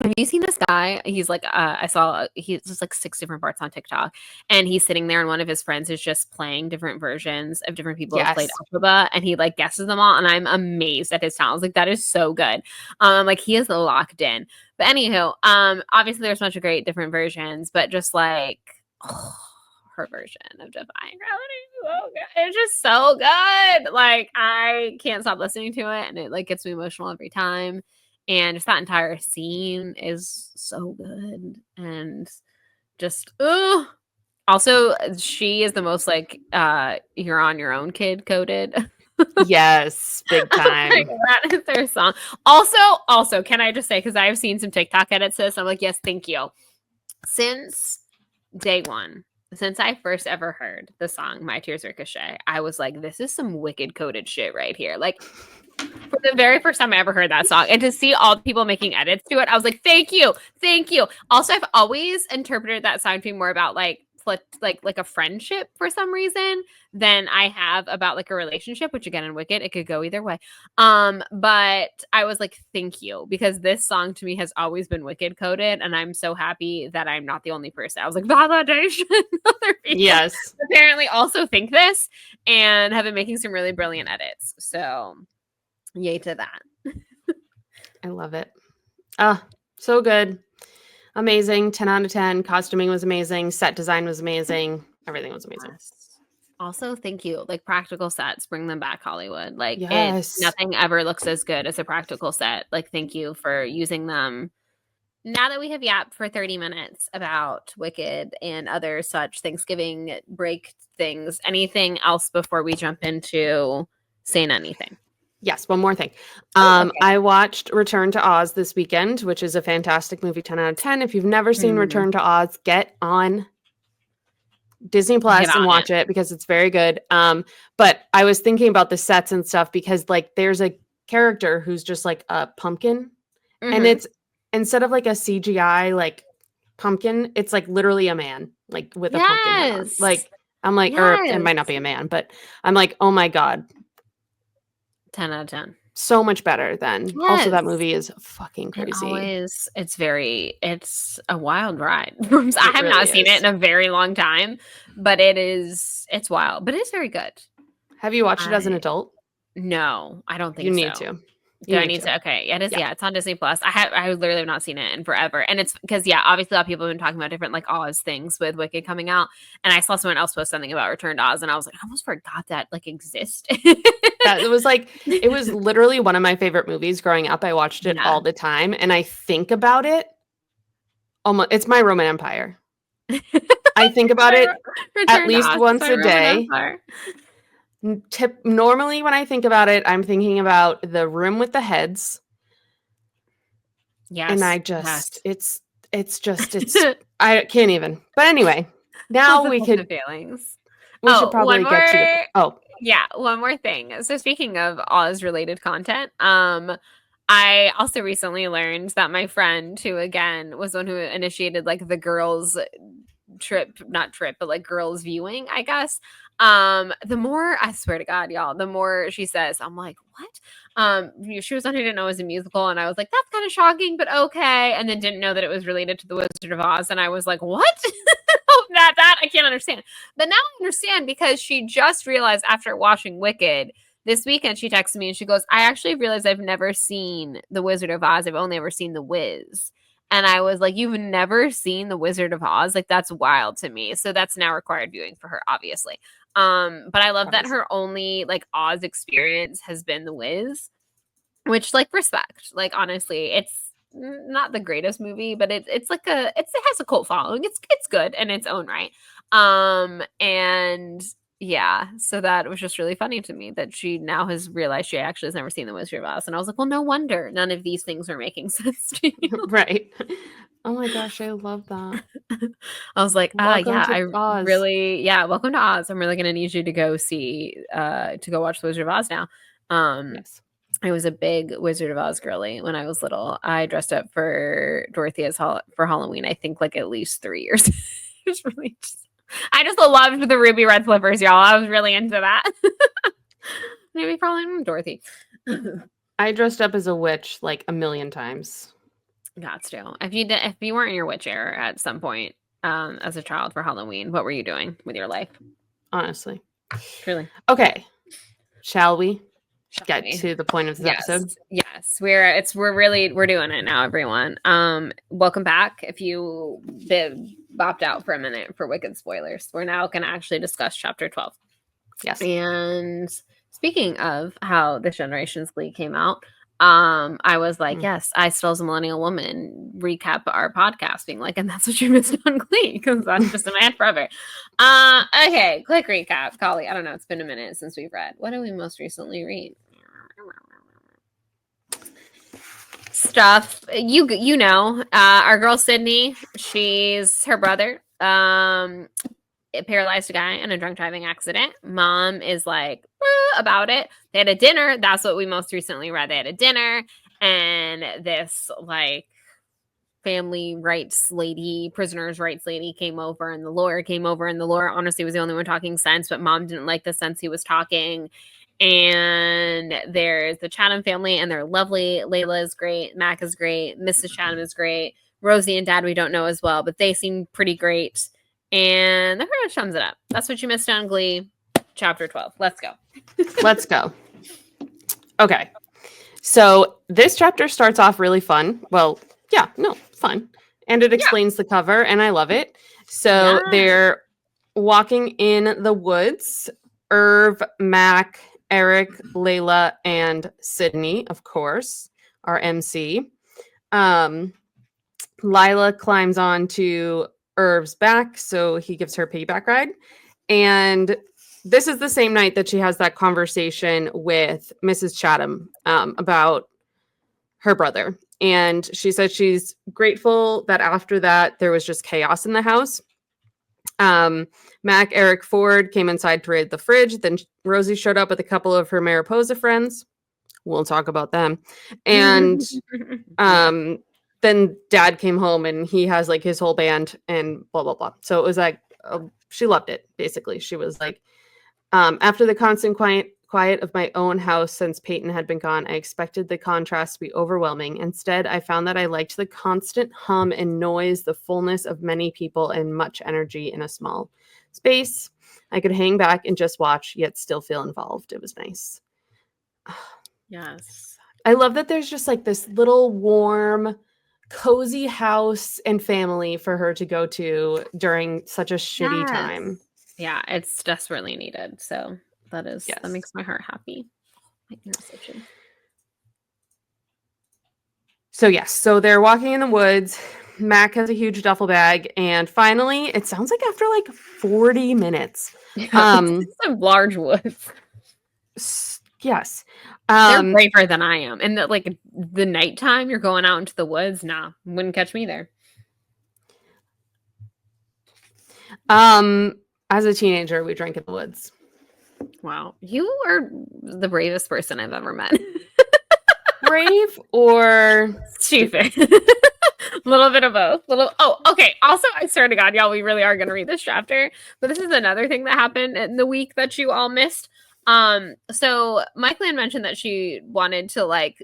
A: Have you seen this guy? He's like, I saw he's just like 6 different parts on TikTok, and he's sitting there, and one of his friends is just playing different versions of different people who have played
B: Yes.
A: Alphaba, and he like guesses them all, and I'm amazed at his talent. I was like, that is so good. Like he is locked in. But anywho, obviously there's a bunch of great different versions, but just like oh, her version of Defying Gravity is so good. It's just so good. Like I can't stop listening to it, and it like gets me emotional every time. And just that entire scene is so good. And just also she is the most like you're on your own kid coded.
B: Yes. Big
A: Like,
B: time.
A: that is their song. Also, can I just say, because I've seen some TikTok edits to this, I'm like, yes, thank you. Since day one, since I first ever heard the song My Tears Ricochet, I was like, this is some wicked coded shit right here. Like for the very first time I ever heard that song, and to see all the people making edits to it, I was like, thank you, thank you. Also, I've always interpreted that song to be more about like a friendship for some reason than I have about like a relationship, which again in Wicked, it could go either way. But I was like, thank you, because this song to me has always been Wicked coded, and I'm so happy that I'm not the only person. I was like, validation. Other people
B: Yes.
A: apparently also think this and have been making some really brilliant edits. So yay to that.
B: I love it. Ah, so good. Amazing. 10 out of 10. Costuming was amazing. Set design was amazing. Everything was amazing.
A: Yes. Also, thank you. Like practical sets, bring them back, Hollywood. Like
B: Yes.
A: nothing ever looks as good as a practical set. Like, thank you for using them. Now that we have yapped for 30 minutes about Wicked and other such Thanksgiving break things, anything else before we jump into saying anything?
B: Yes, one more thing.
A: Oh, okay.
B: I watched Return to Oz this weekend, which is a fantastic movie, 10 out of 10. If you've never seen
A: Mm.
B: Return to Oz, get on Disney
A: Get
B: Plus and
A: on it.
B: watch it because it's very good. But I was thinking about the sets and stuff because like there's a character who's just like a pumpkin, and
A: Mhm.
B: it's instead of like a CGI like pumpkin, it's like literally a man like with a pumpkin head on.
A: Yes.
B: Like I'm like, or it
A: Yes.
B: might not be a man, but I'm like, oh my god,
A: 10 out of 10.
B: so much better than. Also, that
A: Yes.
B: movie is fucking crazy.
A: It's a wild ride. I
B: It
A: have not
B: really
A: seen it
B: is.
A: in a very long time, but it's wild, but it's very good.
B: Have you watched it as an
A: I
B: adult?
A: No, I don't
B: You
A: think
B: need
A: so.
B: to.
A: Do
B: You
A: I
B: need
A: need
B: to.
A: to? Okay, yeah, it is.
B: Yeah.
A: Yeah, it's on Disney Plus. I literally have not seen it in forever, and it's because yeah, obviously a lot of people have been talking about different like Oz things with Wicked coming out, and I saw someone else post something about Return to Oz, and I was like, I almost forgot that like existed.
B: Yeah, it was literally one of my favorite movies growing up. I watched it
A: Yeah.
B: all the time and I think about it almost it's my Roman Empire. I think about
A: My
B: it at
A: Return to
B: least
A: Oz is
B: once
A: my
B: a
A: Roman
B: day.
A: Empire.
B: Normally when I think about it, I'm thinking about the room with the heads and
A: Yes,
B: I just
A: yes.
B: it's I can't even. But anyway,
A: Those
B: now
A: are the feelings.
B: we should
A: Oh, one
B: probably get you to
A: more
B: oh,
A: yeah, one more thing. So speaking of Oz related content, I also recently learned that my friend who again was the one who initiated like the girls trip, not trip, but like girls viewing, I guess. The more I swear to God, y'all, the more she says, I'm like, what? She was one who didn't know it was a musical, and I was like, that's kind of shocking, but okay. And then didn't know that it was related to the Wizard of Oz, and I was like, what? That I can't understand. But now I understand because she just realized after watching Wicked this weekend, she texted me and she goes, I actually realized I've never seen The Wizard of Oz. I've only ever seen The Wiz. And I was like, you've never seen The Wizard of Oz? Like, that's wild to me. So that's now required viewing for her, obviously. But I love that
B: obviously.
A: her only like Oz experience has been The Wiz, which like respect. Like honestly, it's not the greatest movie, but it's like it has a cult following. It's good in its own right. And yeah, so that was just really funny to me that she now has realized she actually has never seen The Wizard of Oz, and I was like, well, no wonder none of these things are making sense to you.
B: Right. Oh my gosh, I love that.
A: I was like,
B: Welcome
A: yeah,
B: to
A: I
B: Oz.
A: really, yeah, welcome to Oz. I'm really gonna need you to go see, to go watch The Wizard of Oz now. Um,
B: Yes.
A: I was a big Wizard of Oz girly when I was little. I dressed up for Dorothy for Halloween. I think like at least 3 years. It was really I just loved the ruby red slippers, y'all. I was really into that. Maybe probably Dorothy.
B: I dressed up as a witch like a million times.
A: Got to. If you weren't in your witch era at some point, as a child for Halloween, what were you doing with your life?
B: Honestly.
A: Truly.
B: Okay. Shall we
A: Shall
B: get
A: we?
B: to the point of this episode?
A: Yes. We're doing it now, everyone. Welcome back. If you bopped out for a minute for Wicked spoilers, we're now gonna actually discuss chapter 12.
B: Yes.
A: And speaking of how this generation's Glee came out, I was like, yes, I still as a millennial woman recap our podcast, being like, and that's what you missed on Glee, because that's just in my head forever. Okay, quick recap. Golly, I don't know, it's been a minute since we've read. What did we most recently read? Stuff you know, our girl Sydney, she's her brother. It paralyzed a guy in a drunk driving accident. Mom is like about it. They had a dinner. That's what we most recently read. They had a dinner, and this like family rights lady, prisoners rights lady came over, and the lawyer came over, and the lawyer honestly was the only one talking sense, but mom didn't like the sense he was talking. And there's the Chatham family, and they're lovely. Layla is great. Mac is great. Mrs. Chatham is great. Rosie and Dad we don't know as well, but they seem pretty great. And that pretty much sums it up. That's what you missed on Glee, chapter 12. Let's go.
B: Let's go. Okay. So this chapter starts off really fun. Well, yeah, no, fun. And it explains the cover, and I love it. So they're walking in the woods. Irv, Mac, Eric, Layla, and Sydney, of course, our MC. Lila climbs onto Irv's back, so he gives her a piggyback ride. And this is the same night that she has that conversation with Mrs. Chatham about her brother. And she said she's grateful that after that, there was just chaos in the house. Mac, Eric, Ford came inside to raid the fridge. Then Rosie showed up with a couple of her Mariposa friends. We'll talk about them. And
A: Yeah.
B: then Dad came home and he has like his whole band and blah blah blah. So it was like she loved it. Basically, she was like, after the constant quiet of my own house since Peyton had been gone, I expected the contrast to be overwhelming. Instead, I found that I liked the constant hum and noise, the fullness of many people and much energy in a small space. I could hang back and just watch, yet still feel involved. It was nice.
A: Yes.
B: I love that there's just like this little warm, cozy house and family for her to go to during such a shitty time.
A: Yeah, it's desperately needed. So that
B: Yes.
A: makes my heart happy. My ears itching.
B: So yes, so they're walking in the woods. Mac has a huge duffel bag, and finally, it sounds like after like 40 minutes.
A: Yeah, it's some large woods.
B: Yes.
A: They're braver than I am. And that like the nighttime you're going out into the woods, nah, wouldn't catch me there.
B: As a teenager, we drank in the woods.
A: Wow. You are the bravest person I've ever met.
B: Brave or
A: stupid? A little bit of both. Okay. Also, I swear to God, y'all, we really are gonna read this chapter. But this is another thing that happened in the week that you all missed. So Michael mentioned that she wanted to like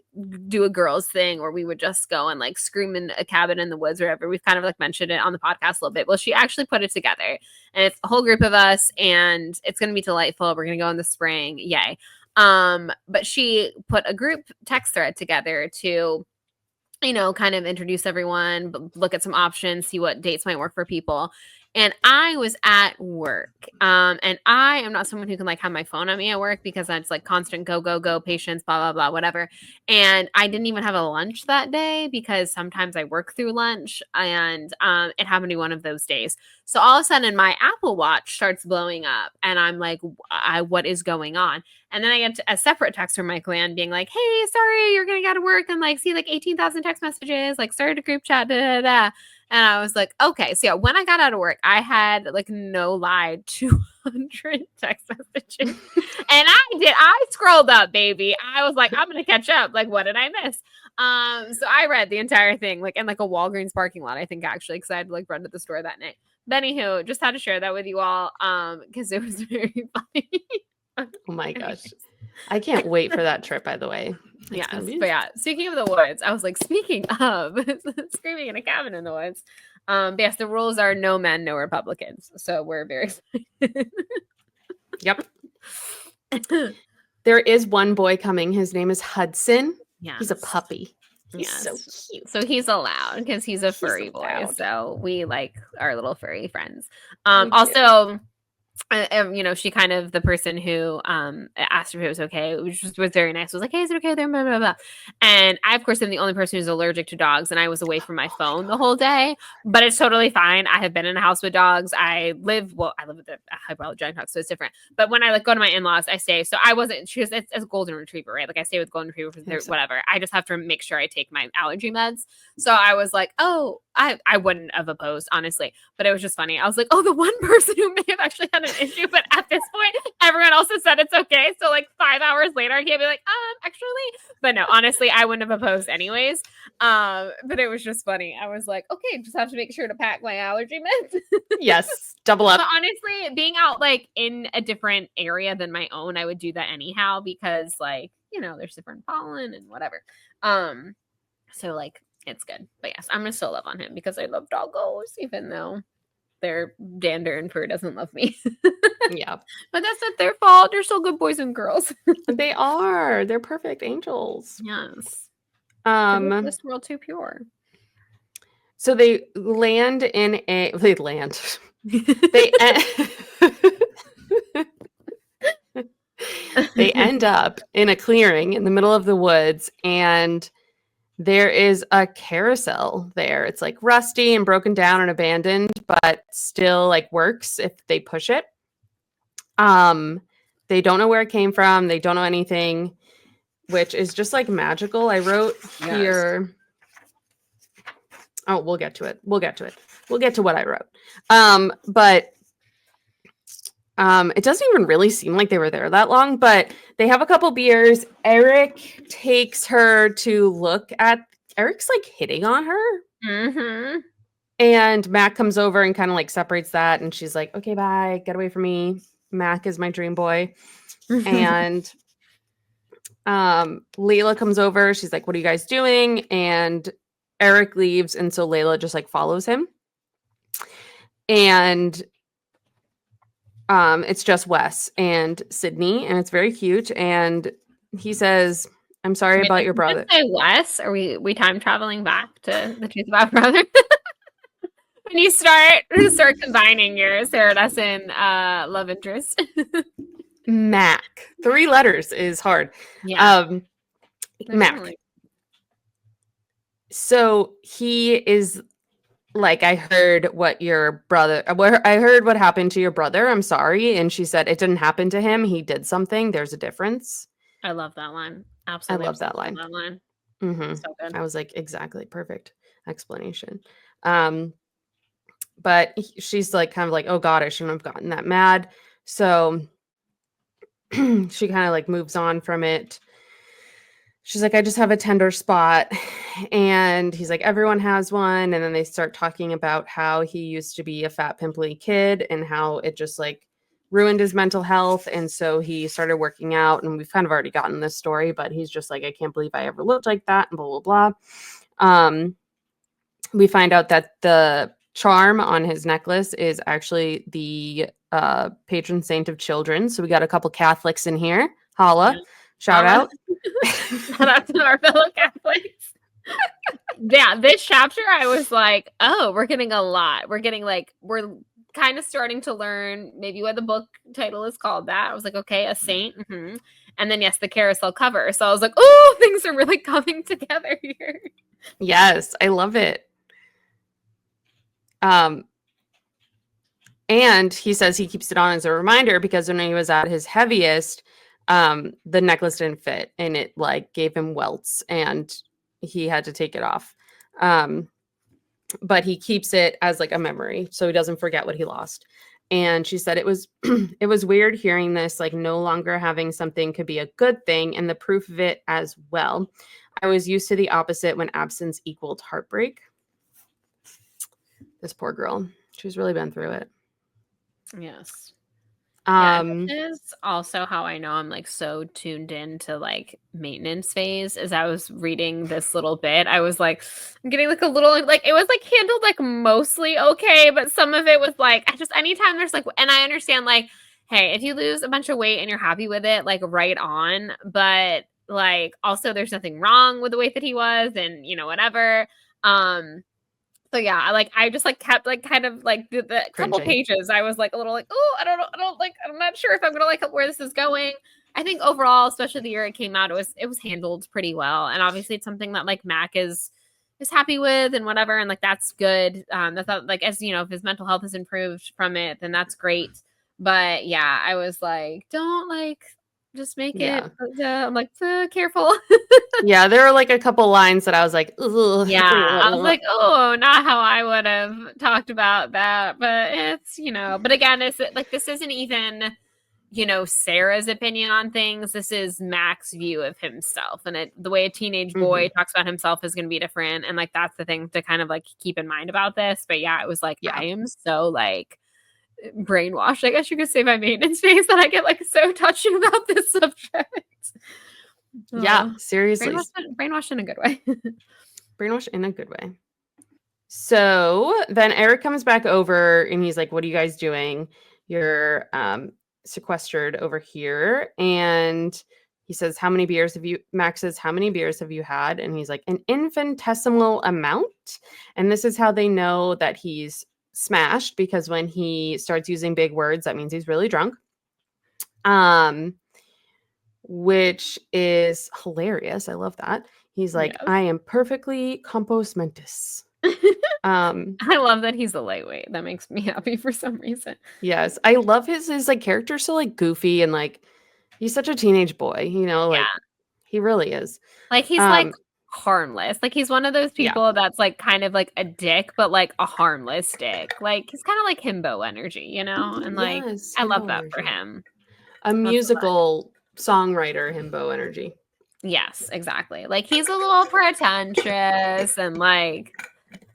A: do a girls thing where we would just go and like scream in a cabin in the woods or whatever. We've kind of like mentioned it on the podcast a little bit. Well, she actually put it together, and it's a whole group of us, and it's gonna be delightful. We're gonna go in the spring, yay! But she put a group text thread together to, you know, kind of introduce everyone, look at some options, see what dates might work for people. And I was at work. And I am not someone who can like have my phone on me at work because that's like constant go, go, go, patience, blah, blah, blah, whatever. And I didn't even have a lunch that day because sometimes I work through lunch, and it happened to be one of those days. So all of a sudden my Apple Watch starts blowing up and I'm like, what is going on? And then I get a separate text from Mike Land being like, hey, sorry, you're going to go to work and like see like 18,000 text messages, like started a group chat, da, da, da. And I was like, okay. So yeah, when I got out of work, I had like no lie, 200 text messages. And I scrolled up, baby. I was like, I'm going to catch up. Like, what did I miss? So I read the entire thing, like in like a Walgreens parking lot, I think actually, because I had to like run to the store that night. But anywho, just had to share that with you all because it was very funny.
B: Oh my gosh. I can't wait for that trip, by the way.
A: Yes, but yeah, speaking of the woods, I was like, speaking of screaming in a cabin in the woods. But yes, the rules are no men, no Republicans. So we're very excited.
B: Yep. There is one boy coming. His name is Hudson. Yeah. He's a puppy. He's so cute.
A: So he's allowed because he's a furry boy. So we like our little furry friends. Also, you know, she kind of the person who asked if it was okay, which was very nice. Was like, hey, is it okay there? Blah, blah, blah. And I, of course, am the only person who's allergic to dogs, and I was away from my phone the whole day. But it's totally fine. I have been in a house with dogs. I live with a hypoallergenic dog, so it's different. But when I like go to my in-laws, I stay. So I wasn't. She was it's a golden retriever, right? Like I stay with golden retriever for whatever. I just have to make sure I take my allergy meds. So I was like, oh, I wouldn't have opposed, honestly. But it was just funny. I was like, oh, the one person who may have actually had an issue, but at this point, everyone else has said it's okay. So like 5 hours later, I can't be like, actually. But no, honestly, I wouldn't have opposed anyways. But it was just funny. I was like, okay, just have to make sure to pack my allergy meds.
B: Yes, double up.
A: But honestly, being out like in a different area than my own, I would do that anyhow because like, you know, there's different pollen and whatever. So like it's good. But yes, I'm gonna still love on him because I love doggos, even though their dander and fur doesn't love me.
B: Yeah.
A: But that's not their fault. They're still good boys and girls.
B: They are. They're perfect angels.
A: Yes.
B: This
A: world too pure.
B: So they land in a they land. They end up in a clearing in the middle of the woods, and there is a carousel there. It's like rusty and broken down and abandoned, but still like works if they push it. They don't know where it came from. They don't know anything, which is just like magical. I wrote here. Oh, we'll get to it. We'll get to what I wrote. But It doesn't even really seem like they were there that long, but they have a couple beers. Eric takes her to look at Eric's like hitting on her.
A: Mhm.
B: And Mac comes over and kind of like separates that. And she's like, okay, bye, get away from me. Mac is my dream boy. And Layla comes over. She's like, what are you guys doing? And Eric leaves. And so Layla just like follows him. And it's just Wes and Sydney, and it's very cute. And he says, I'm sorry
A: Wait,
B: about
A: did
B: your
A: you just
B: brother.
A: say Wes? Are we time traveling back to the Truth About Brother? When you start combining your Sarah Dessen love interest.
B: Mac. 3 letters is hard.
A: Yeah,
B: Um,
A: they're
B: Mac.
A: definitely.
B: So he is like, I heard what your brother, I heard what happened to your brother. I'm sorry. And she said, it didn't happen to him. He did something. There's a difference.
A: I love that line.
B: I
A: Absolutely
B: love
A: obsessed
B: that
A: with
B: line.
A: that line.
B: Hmm.
A: So good.
B: I was like, exactly. Perfect explanation. Um, but she's like, kind of like, oh God, I shouldn't have gotten that mad. So she kind of like moves on from it. She's like, I just have a tender spot. And he's like, everyone has one. And then they start talking about how he used to be a fat, pimply kid and how it just like ruined his mental health. And so he started working out. And we've kind of already gotten this story, but he's just like, I can't believe I ever looked like that, and blah, blah, blah. We find out that the charm on his necklace is actually the patron saint of children. So we got a couple Catholics in here.
A: Yeah.
B: Holla, shout
A: Holla.
B: out.
A: Shout out to our fellow Catholics. Yeah, this chapter I was like, oh, we're getting a lot. We're kind of starting to learn maybe why the book title is called that. I was like, okay, a saint. And then yes, the carousel cover. So I was like, oh, things are really coming together here.
B: Yes, I love it. Um, and he says he keeps it on as a reminder because when he was at his heaviest, the necklace didn't fit and it like gave him welts and he had to take it off. But he keeps it as like a memory so he doesn't forget what he lost. And she said it was it was weird hearing this, like no longer having something could be a good thing, and the proof of it as well. I was used to the opposite when absence equaled heartbreak. This poor girl. She's really been through it.
A: Yes. Yeah,
B: Um,
A: this is also how I know I'm like so tuned in to like maintenance phase. As I was reading this little bit, I was like, I'm getting like a little like it was like handled like mostly okay, but some of it was like I just anytime there's like, and I understand like, hey, if you lose a bunch of weight and you're happy with it, like right on, but like also there's nothing wrong with the weight that he was, and whatever. Um, so yeah, I just like kept like kind of like the couple
B: cringing.
A: pages. I was like a little like, oh, I don't know, I don't like, I'm not sure if I'm gonna like where this is going. I think overall, especially the year it came out, it was handled pretty well, and obviously it's something that like Mac is happy with and whatever, and like that's good. That's not, like as if his mental health has improved from it, then that's great. But yeah, I was like, don't like just make it.
B: Yeah.
A: I'm like, careful.
B: Yeah, there were like a couple lines that I was like, ugh.
A: Yeah, I was like, "Oh, not how I would have talked about that." But but again, it's like this isn't even, Sarah's opinion on things. This is Mac's view of himself, and the way a teenage boy
B: Mhm.
A: talks about himself is going to be different, and like that's the thing to kind of like keep in mind about this. But yeah, it was like
B: Yeah.
A: I am so like brainwashed, I guess you could say, by maintenance phase that I get like so touchy about this subject.
B: Yeah,
A: Oh,
B: seriously.
A: brainwashed in a good way.
B: Brainwash in a good way. So then Eric comes back over and he's like, what are you guys doing? You're sequestered over here. And he says, how many beers have you, Max says, how many beers have you had? And he's like, an infinitesimal amount. And this is how they know that he's smashed, because when he starts using big words, that means he's really drunk. Which is hilarious. I love that. He's like,
A: Yes.
B: I am perfectly compos mentis.
A: I love that he's a lightweight. That makes me happy for some reason.
B: Yes, I love his like character so like goofy and like he's such a teenage boy, like
A: Yeah.
B: he really is.
A: Like he's like
B: Um
A: harmless. Like he's one of those
B: Yeah.
A: people that's like kind of like a dick, but like a harmless dick. Like he's kind of like himbo energy, you know? And like
B: Yes,
A: I love
B: himbo
A: that for
B: energy.
A: him.
B: A
A: That's so fun.
B: musical songwriter himbo energy.
A: Yes, exactly. Like he's a little pretentious and like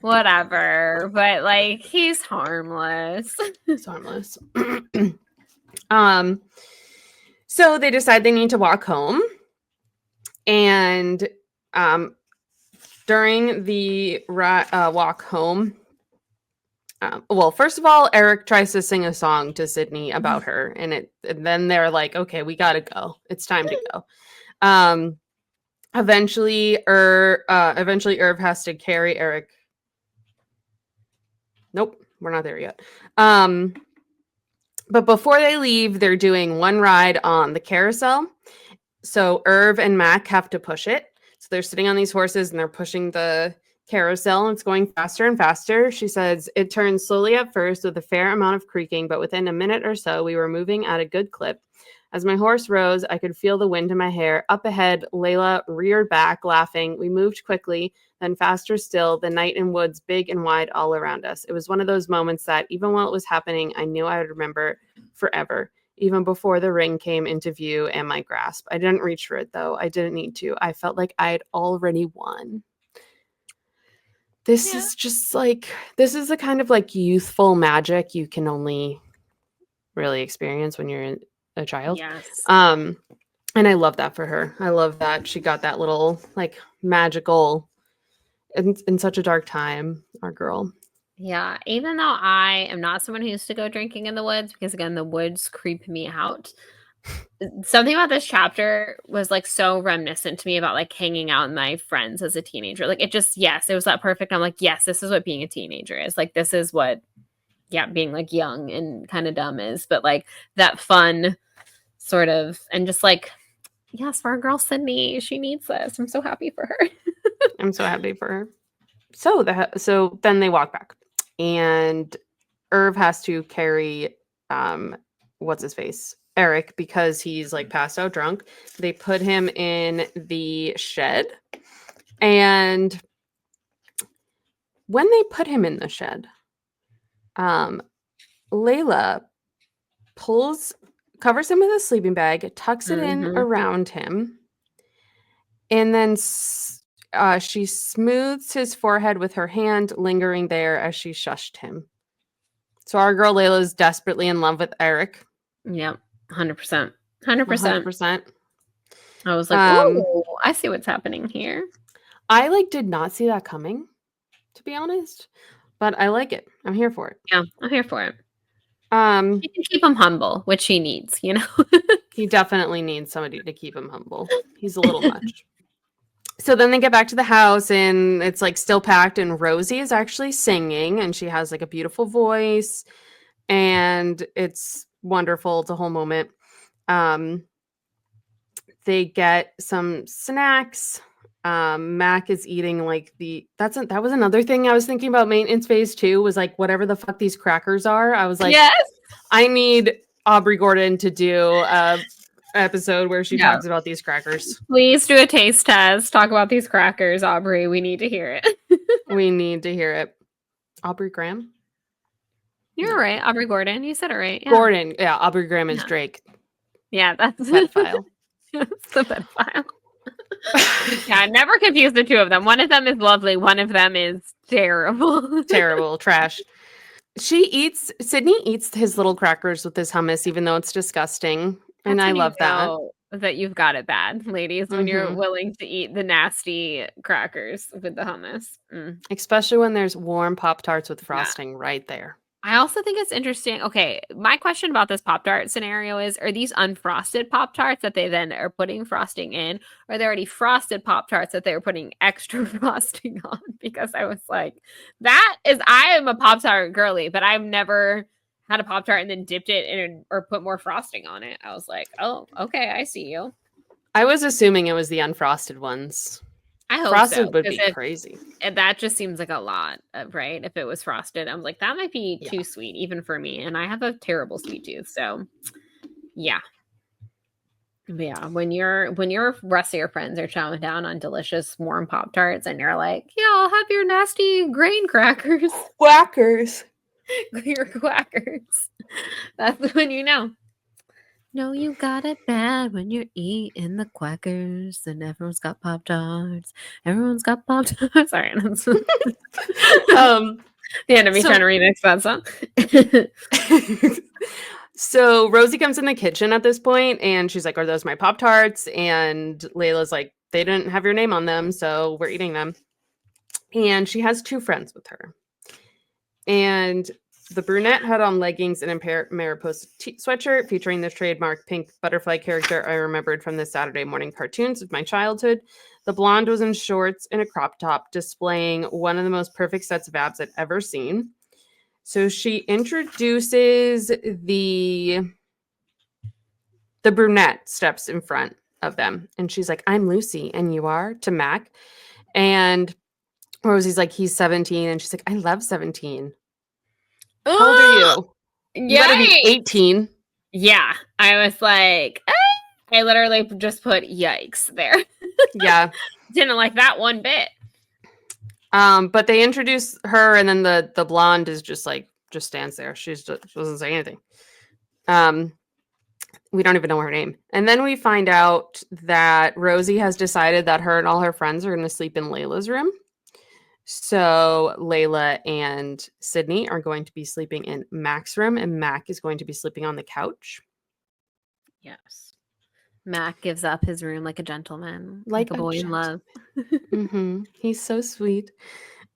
A: whatever, but like he's harmless.
B: It's harmless. um, so they decide they need to walk home. And during the walk home, well, first of all, Eric tries to sing a song to Sydney about her, and then they're like, "Okay, we gotta go. It's time to go." Um, eventually, Irv has to carry Eric. Nope, we're not there yet. But before they leave, they're doing one ride on the carousel. So Irv and Mac have to push it. So they're sitting on these horses and they're pushing the carousel and it's going faster and faster. She says it turned slowly at first with a fair amount of creaking, but within a minute or so, we were moving at a good clip. As my horse rose, I could feel the wind in my hair. Up ahead, Layla reared back, laughing. We moved quickly, then faster still, the night and woods big and wide all around us. It was one of those moments that, even while it was happening, I knew I would remember forever, even before the ring came into view and my grasp. I didn't reach for it, though. I didn't need to. I felt like I'd already won. This
A: Yeah.
B: is just like, this is the kind of like youthful magic you can only really experience when you're a child.
A: Yes.
B: And I love that for her. I love that she got that little like magical in such a dark time, our girl.
A: Yeah, even though I am not someone who used to go drinking in the woods because again the woods creep me out. Something about this chapter was like so reminiscent to me about like hanging out with my friends as a teenager. Like it just yes, it was that perfect. I'm like, yes, this is what being a teenager is. Like this is what yeah, being like young and kind of dumb is, but like that fun sort of and just like yes, for our girl Sydney, she needs this. I'm so happy for her.
B: I'm so happy for her. So then they walk back, and Irv has to carry what's his face? Eric, because he's like passed out drunk. They put him in the shed. And when they put him in the shed, Layla covers him with a sleeping bag, tucks it in
A: Mhm.
B: around him, and then she smooths his forehead with her hand, lingering there as she shushed him. So our girl Layla is desperately in love with Eric.
A: Yep. 100%. 100%.
B: 100%.
A: I was like,
B: Um,
A: "Oh, I see what's happening here."
B: I like did not see that coming, to be honest, but I like it. I'm here for it.
A: Yeah, I'm here for it.
B: Um,
A: She can keep him humble, which he needs, you know?
B: he definitely needs somebody to keep him humble. He's a little much. So then they get back to the house and it's like still packed and Rosie is actually singing and she has like a beautiful voice and it's wonderful. It's a whole moment. Um, they get some snacks. Mac is eating like that was another thing I was thinking about maintenance phase 2 was like whatever the fuck these crackers are. I was like,
A: Yes.
B: I need Aubrey Gordon to do a episode where she
A: Yeah.
B: talks about these crackers.
A: Please do a taste test. Talk about these crackers, Aubrey. We need to hear it.
B: We need to hear it. Aubrey Graham?
A: You're
B: No.
A: right, Aubrey Gordon. You said it right. Yeah.
B: Gordon. Yeah, Aubrey Graham is
A: Yeah.
B: Drake.
A: Yeah, that's
B: Pedophile.
A: it's the pedophile. Yeah, never confuse the two of them. One of them is lovely. One of them is terrible.
B: Terrible. Trash. Sydney eats his little crackers with his hummus, even though it's disgusting. And
A: That's
B: I
A: when you
B: love that.
A: know that you've got it bad, ladies, when you're
B: Hmm.
A: willing to eat the nasty crackers with the hummus. Mm.
B: Especially when there's warm Pop Tarts with
A: Yeah.
B: frosting right there.
A: I also think it's interesting. Okay, my question about this Pop Tart scenario is are these unfrosted Pop Tarts that they then are putting frosting in? Or are they already frosted Pop Tarts that they are putting extra frosting on? Because I was like, I am a Pop Tart girly, but I've never had a Pop Tart and then dipped it in or put more frosting on it. I was like, oh, okay, I see you.
B: I was assuming it was the unfrosted ones.
A: I hope
B: Frosted
A: so.
B: would
A: Because
B: be crazy.
A: that just seems like a lot, right? If it was frosted, I was like, that might be
B: Yeah.
A: too sweet, even for me. And I have a terrible sweet tooth. So, yeah. Yeah, when your rest of your friends are chowing down on delicious warm Pop Tarts and you're like, yeah, I'll have your nasty grain crackers,
B: Whackers.
A: your quackers. That's when you know. No, you got it bad when you're eating the quackers and everyone's got Pop Tarts. Everyone's got Pop Tarts. Sorry, that's
B: um,
A: the end of me trying
B: so
A: to remix that song.
B: so Rosie comes in the kitchen at this point and she's like, "Are those my Pop Tarts?" And Layla's like, "They didn't have your name on them, so we're eating them." And she has two friends with her. And the brunette had on leggings and a Mariposa sweatshirt featuring the trademark pink butterfly character I remembered from the Saturday morning cartoons of my childhood. The blonde was in shorts and a crop top, displaying one of the most perfect sets of abs I'd ever seen. So she introduces the brunette steps in front of them, and she's like, "I'm Lucy, and you are?" to Mac. And Rosie's like, "He's 17," and she's like, "I love 17. How old are
A: Oh,
B: you? You better be
A: yay!
B: 18."
A: Yeah, I was like, I literally just put yikes there.
B: Yeah.
A: Didn't like that one bit.
B: But they introduce her, and then the blonde is just like just stands there. She doesn't say anything. We don't even know her name. And then we find out that Rosie has decided that her and all her friends are going to sleep in Layla's room. So Layla and Sydney are going to be sleeping in Mac's room, and Mac is going to be sleeping on the couch.
A: Yes. Mac gives up his room like a gentleman, like
B: Like
A: a
B: a
A: boy in
B: gentleman.
A: love.
B: He's so sweet.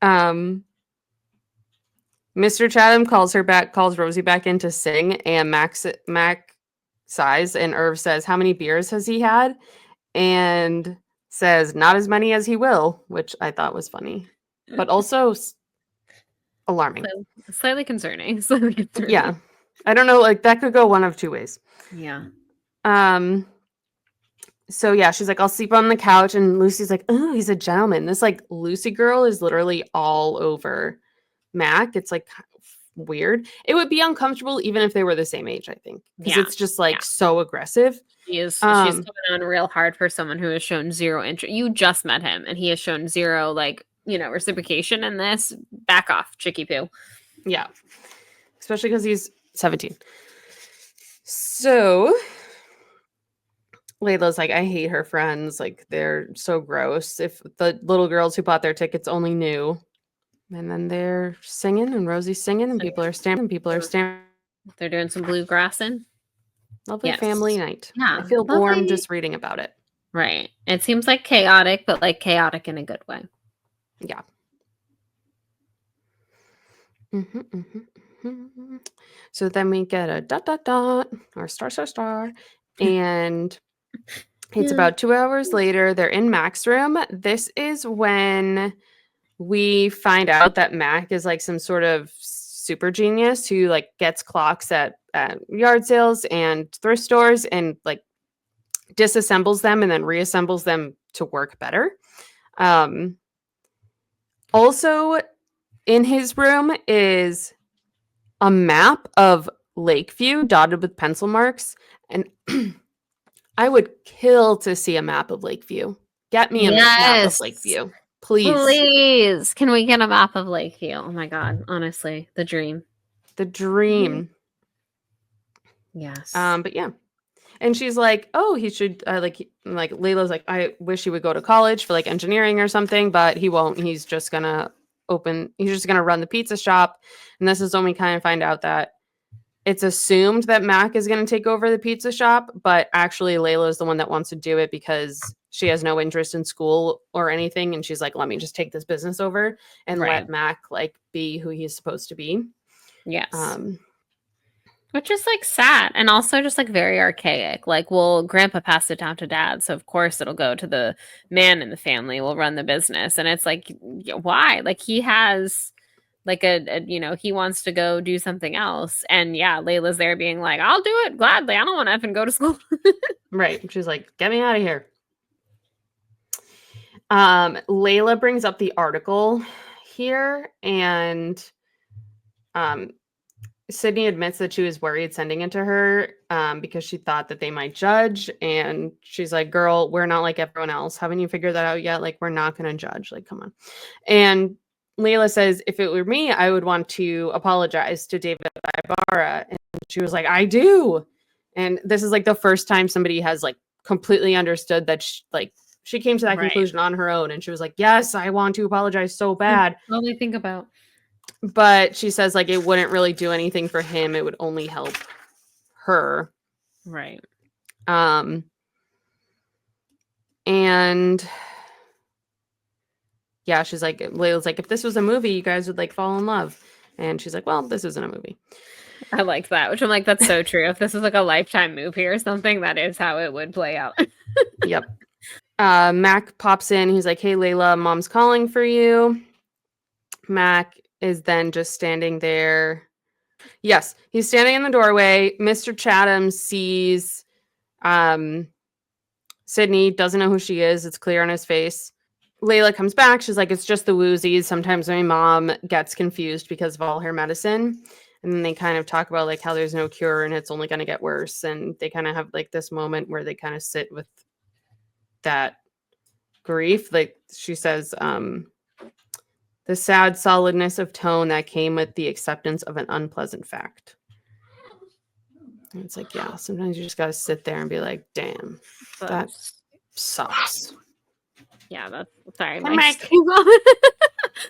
B: Um, Mr. Chatham calls Rosie back in to sing, and Mac sighs, and Irv says, "How many beers has he had?" And says, "Not as many as he will," which I thought was funny, but also alarming.
A: Slightly concerning. Slightly
B: Yeah.
A: concerning.
B: I don't know, like that could go one of two ways.
A: Yeah.
B: Um, so yeah, she's like, "I'll sleep on the couch," and Lucy's like, "Oh, he's a gentleman." This like Lucy girl is literally all over Mac. It's like kind of weird. It would be uncomfortable even if they were the same age, I think, because
A: Yeah.
B: it's just
A: Yeah.
B: like so aggressive.
A: She's
B: Um,
A: coming on real hard for someone who has shown zero interest. You just met him and he has shown zero like, reciprocation in this. Back off, Chicky Poo.
B: yeah, especially because he's 17. So Layla's like, "I hate her friends. Like, they're so gross. If the little girls who bought their tickets only knew." And then they're singing, and Rosie's singing, and people are stamping.
A: They're doing some bluegrassing.
B: Lovely family
A: Yes.
B: night. I
A: Yeah.
B: feel warm
A: Lovely.
B: just reading about it.
A: Right. It seems like chaotic, but like chaotic in a good way.
B: Yeah. Mhm. So then we get a dot dot dot or star star star, and it's
A: Yeah.
B: about 2 hours later. They're in Mac's room. This is when we find out that Mac is like some sort of super genius who like gets clocks at yard sales and thrift stores and like disassembles them and then reassembles them to work better. Um, Also, in his room is a map of Lakeview dotted with pencil marks. And I would kill to see a map of Lakeview. Get me a map of
A: Yes.
B: Lakeview, please.
A: Please. Can we get a map of Lakeview? Oh my God. Honestly, the dream.
B: The dream.
A: Yes.
B: But yeah. And she's like, "Oh, he should like Layla's like, I wish he would go to college for like engineering or something, but he won't. He's just gonna run the pizza shop." And this is when we kind of find out that it's assumed that Mac is gonna take over the pizza shop, but actually Layla is the one that wants to do it because she has no interest in school or anything. And she's like, "Let me just take this business over and
A: Right.
B: let Mac like be who he's supposed to be."
A: Yes.
B: Um,
A: Which is like sad and also just like very archaic. Like, well, grandpa passed it down to dad. So, of course, it'll go to the man in the family, will run the business. And it's like, why? Like, he has like he wants to go do something else. And yeah, Layla's there being like, I'll do it gladly. I don't want to effing go to school.
B: right. She's like, "Get me out of here." Layla brings up the article here, and um, Sydney admits that she was worried sending it to her because she thought that they might judge. And she's like, girl, we're not like everyone else. Haven't you figured that out yet? Like, we're not going to judge. Like, come on. And Layla says, if it were me, I would want to apologize to David Ibarra. And she was like, I do. And this is like the first time somebody has like completely understood that she came to that
A: Right.
B: conclusion on her own. And she was like, yes, I want to apologize so bad.
A: Only think about.
B: But she says like it wouldn't really do anything for him. It would only help her.
A: Right.
B: And yeah, she's like, Layla's like, if this was a movie, you guys would like fall in love. And she's like, well, this isn't a movie.
A: I like that, which I'm like, that's so true. If this was like a Lifetime movie or something, that is how it would play out.
B: Yep. Mac pops in. He's like, hey, Layla, mom's calling for you. Mac is then just standing there. Yes, he's standing in the doorway. Mr. Chatham sees Sydney, doesn't know who she is. It's clear on his face. Layla comes back. She's like, it's just the woozies. Sometimes my mom gets confused because of all her medicine. And then they kind of talk about like how there's no cure and it's only going to get worse. And they kind of have like this moment where they kind of sit with that grief. Like she says, the sad solidness of tone that came with the acceptance of an unpleasant fact. And it's like, yeah, sometimes you just got to sit there and be like, damn, that sucks.
A: Yeah, that's sorry.
B: Hey,
A: My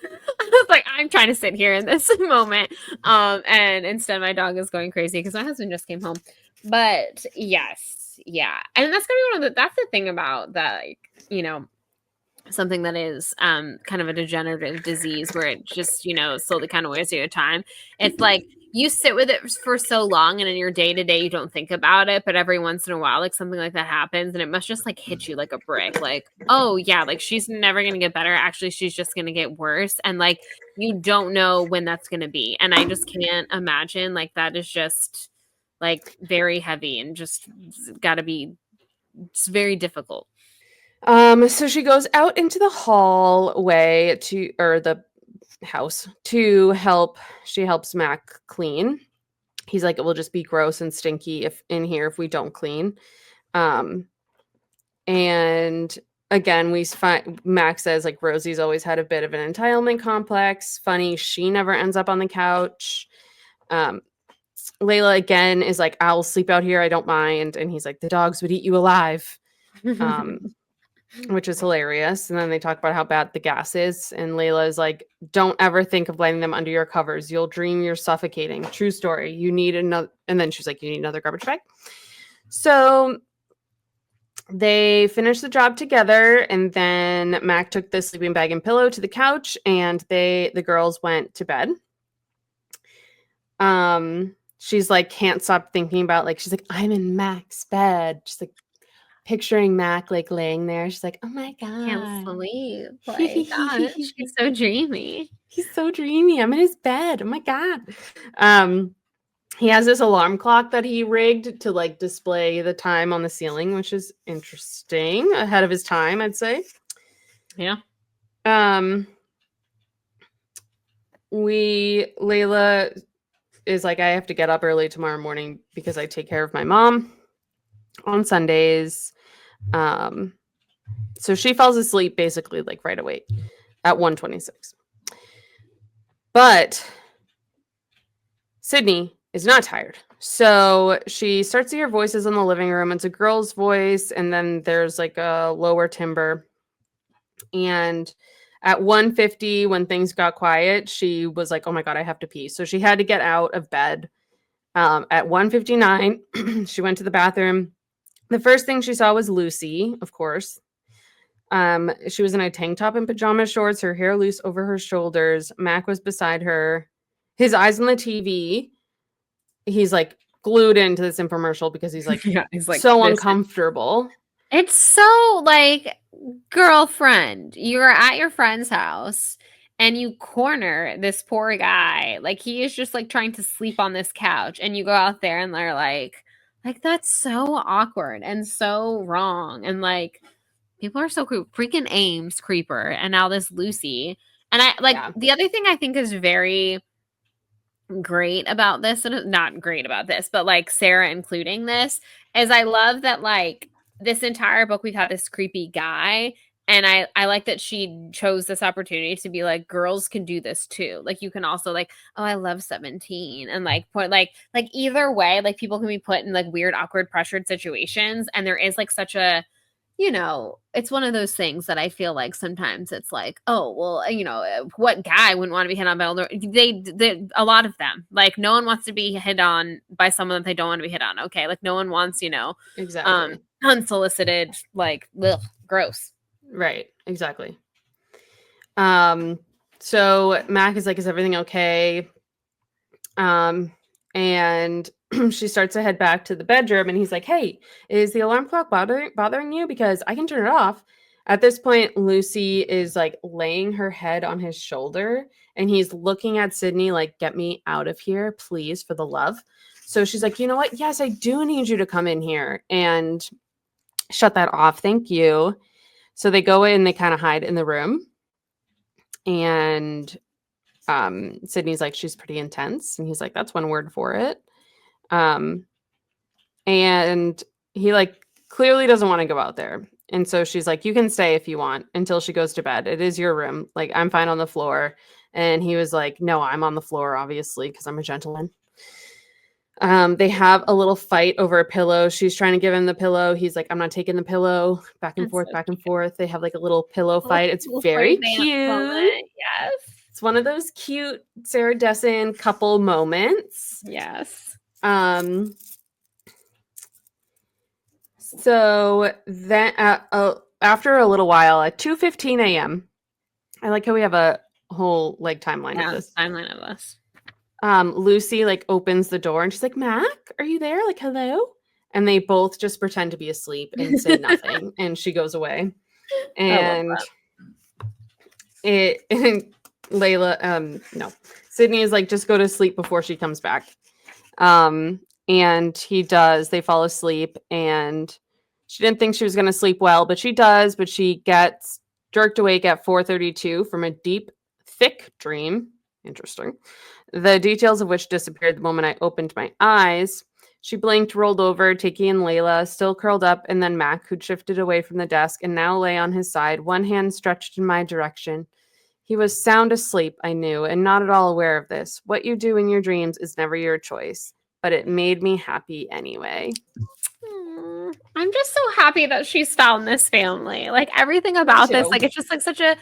A: I was like, I'm trying to sit here in this moment. And instead my dog is going crazy because my husband just came home. But yes, yeah. And that's gonna be that's the thing about that, like, something that is kind of a degenerative disease where it just, slowly kind of wears you time. It's like you sit with it for so long and in your day to day you don't think about it, but every once in a while like something like that happens and it must just like hit you like a brick. Like, oh yeah, like she's never going to get better. Actually, she's just going to get worse, and like you don't know when that's going to be. And I just can't imagine, like, that is just like very heavy and just got to be, it's very difficult.
B: So she goes out into the hallway or the house to help. She helps Mac clean. He's like, it will just be gross and stinky if we don't clean. And again, we find Max says like Rosie's always had a bit of an entitlement complex. Funny, she never ends up on the couch. Layla again is like, I'll sleep out here, I don't mind. And he's like, the dogs would eat you alive. Which is hilarious. And then they talk about how bad the gas is. And Layla is like, don't ever think of letting them under your covers. You'll dream you're suffocating. True story. You need another. And then she's like, you need another garbage bag. So they finished the job together. And then Mac took the sleeping bag and pillow to the couch and the girls went to bed. She's like, can't stop thinking about, like, she's like, I'm in Mac's bed. She's like, picturing Mac like laying there. She's like, oh my God.
A: Can't sleep. Like, gosh, she's so dreamy.
B: He's so dreamy. I'm in his bed. Oh my God. He has this alarm clock that he rigged to like display the time on the ceiling, which is interesting. Ahead of his time, I'd say.
A: Yeah.
B: Layla is like, I have to get up early tomorrow morning because I take care of my mom on Sundays. So she falls asleep basically like right away at 1:26. But Sydney is not tired. So she starts to hear voices in the living room. It's a girl's voice, and then there's like a lower timbre. And at 1:50, when things got quiet, she was like, oh my God, I have to pee. So she had to get out of bed. At 1:59, she went to the bathroom. The first thing she saw was Lucy, of course. She was in a tank top and pajama shorts, her hair loose over her shoulders. Mac was beside her. His eyes on the TV. He's like glued into this infomercial because he's like,
A: yeah, he's like
B: so uncomfortable.
A: It's so like, girlfriend, you're at your friend's house and you corner this poor guy. Like, he is just like trying to sleep on this couch, and you go out there and they're like that's so awkward and so wrong. And like, people are so freaking Ames creeper, and now this Lucy. And I like, the other thing I think is very great about this, and not great about this, but like Sarah including this, is I love that like this entire book we've had this creepy guy, and I like that she chose this opportunity to be like, girls can do this too. Like you can also like, oh, I love 17, and like put like either way, like people can be put in like weird, awkward, pressured situations, and there is like such a, it's one of those things that I feel like sometimes it's like, oh, well, what guy wouldn't want to be hit on by older? They, a lot of them, like, no one wants to be hit on by someone that they don't want to be hit on. Okay, like, no one wants,
B: Exactly.
A: unsolicited, like, ugh, gross.
B: Right. Exactly. So Mac is like, is everything okay? And she starts to head back to the bedroom, and he's like, hey, is the alarm clock bothering you? Because I can turn it off. At this point, Lucy is like laying her head on his shoulder, and he's looking at Sydney like, get me out of here, please, for the love. So she's like, you know what? Yes, I do need you to come in here and shut that off. Thank you. So they go in, they kind of hide in the room. And Sydney's like, she's pretty intense. And he's like, that's one word for it. And he like clearly doesn't want to go out there. And so she's like, you can stay if you want until she goes to bed. It is your room. Like, I'm fine on the floor. And he was like, no, I'm on the floor, obviously, because I'm a gentleman. They have a little fight over a pillow. She's trying to give him the pillow. He's like, I'm not taking the pillow. Back and
A: That's
B: forth,
A: so
B: back and
A: cute.
B: forth. They have like a little pillow fight. It's
A: Little flirty
B: very
A: dance
B: cute.
A: moment. Yes.
B: It's one of those cute Sarah Dessen couple moments.
A: Yes.
B: So then after a little while at 2:15 a.m., I like how we have a whole like timeline of this.
A: Timeline of us.
B: Lucy like opens the door and she's like, Mac, are you there? Like, hello? And they both just pretend to be asleep and say nothing. And she goes away. And and Sydney is like, just go to sleep before she comes back. And he does. They fall asleep, and she didn't think she was going to sleep well, but she does. But she gets jerked awake at 4:32 from a deep, thick dream. Interesting. The details of which disappeared the moment I opened my eyes. She blinked, rolled over, Tiki and Layla still curled up, and then Mac, who'd shifted away from the desk and now lay on his side, one hand stretched in my direction. He was sound asleep, I knew, and not at all aware of this. What you do in your dreams is never your choice, but it made me happy anyway.
A: I'm just so happy that she's found this family. Like everything about this, like it's just like such a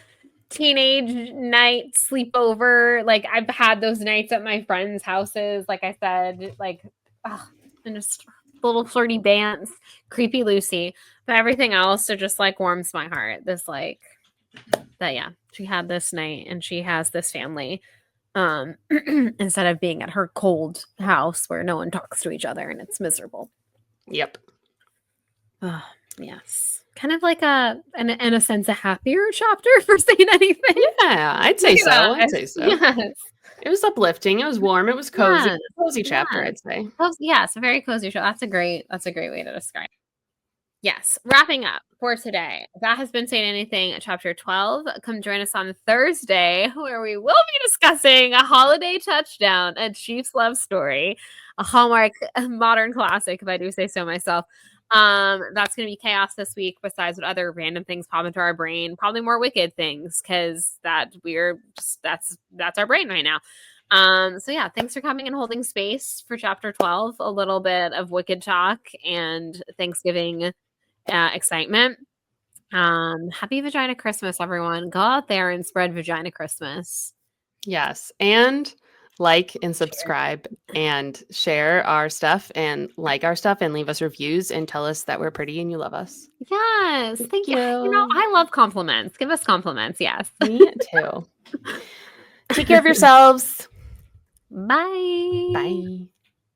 A: teenage night sleepover. Like I've had those nights at my friends' houses, like I said, like and just little flirty dance, creepy Lucy. But everything else, it just like warms my heart. This like that, yeah, she had this night and she has this family. Instead of being at her cold house where no one talks to each other and it's miserable.
B: Yep.
A: Oh, yes. Kind of like in a sense, a happier chapter for saying anything.
B: Yeah, I'd say so. I'd say so.
A: Yes.
B: It was uplifting. It was warm. It was cozy. Yes. Cozy chapter, I'd say.
A: Yes, a very cozy show. That's a great way to describe it. Yes. Wrapping up for today. That has been Saying Anything at chapter 12. Come join us on Thursday, where we will be discussing A Holiday Touchdown, a Chief's love story, a Hallmark modern classic, if I do say so myself. That's going to be chaos this week, besides what other random things pop into our brain. Probably more Wicked things, because that's our brain right now. So yeah, thanks for coming and holding space for chapter 12. A little bit of Wicked talk and Thanksgiving excitement. Happy Vagina Christmas, everyone. Go out there and spread Vagina Christmas.
B: Yes. And like and subscribe and share our stuff and like our stuff and leave us reviews and tell us that we're pretty and you love us.
A: Yes. Thank you. I love compliments. Give us compliments. Yes.
B: Me too. Take care of yourselves.
A: Bye.
B: Bye.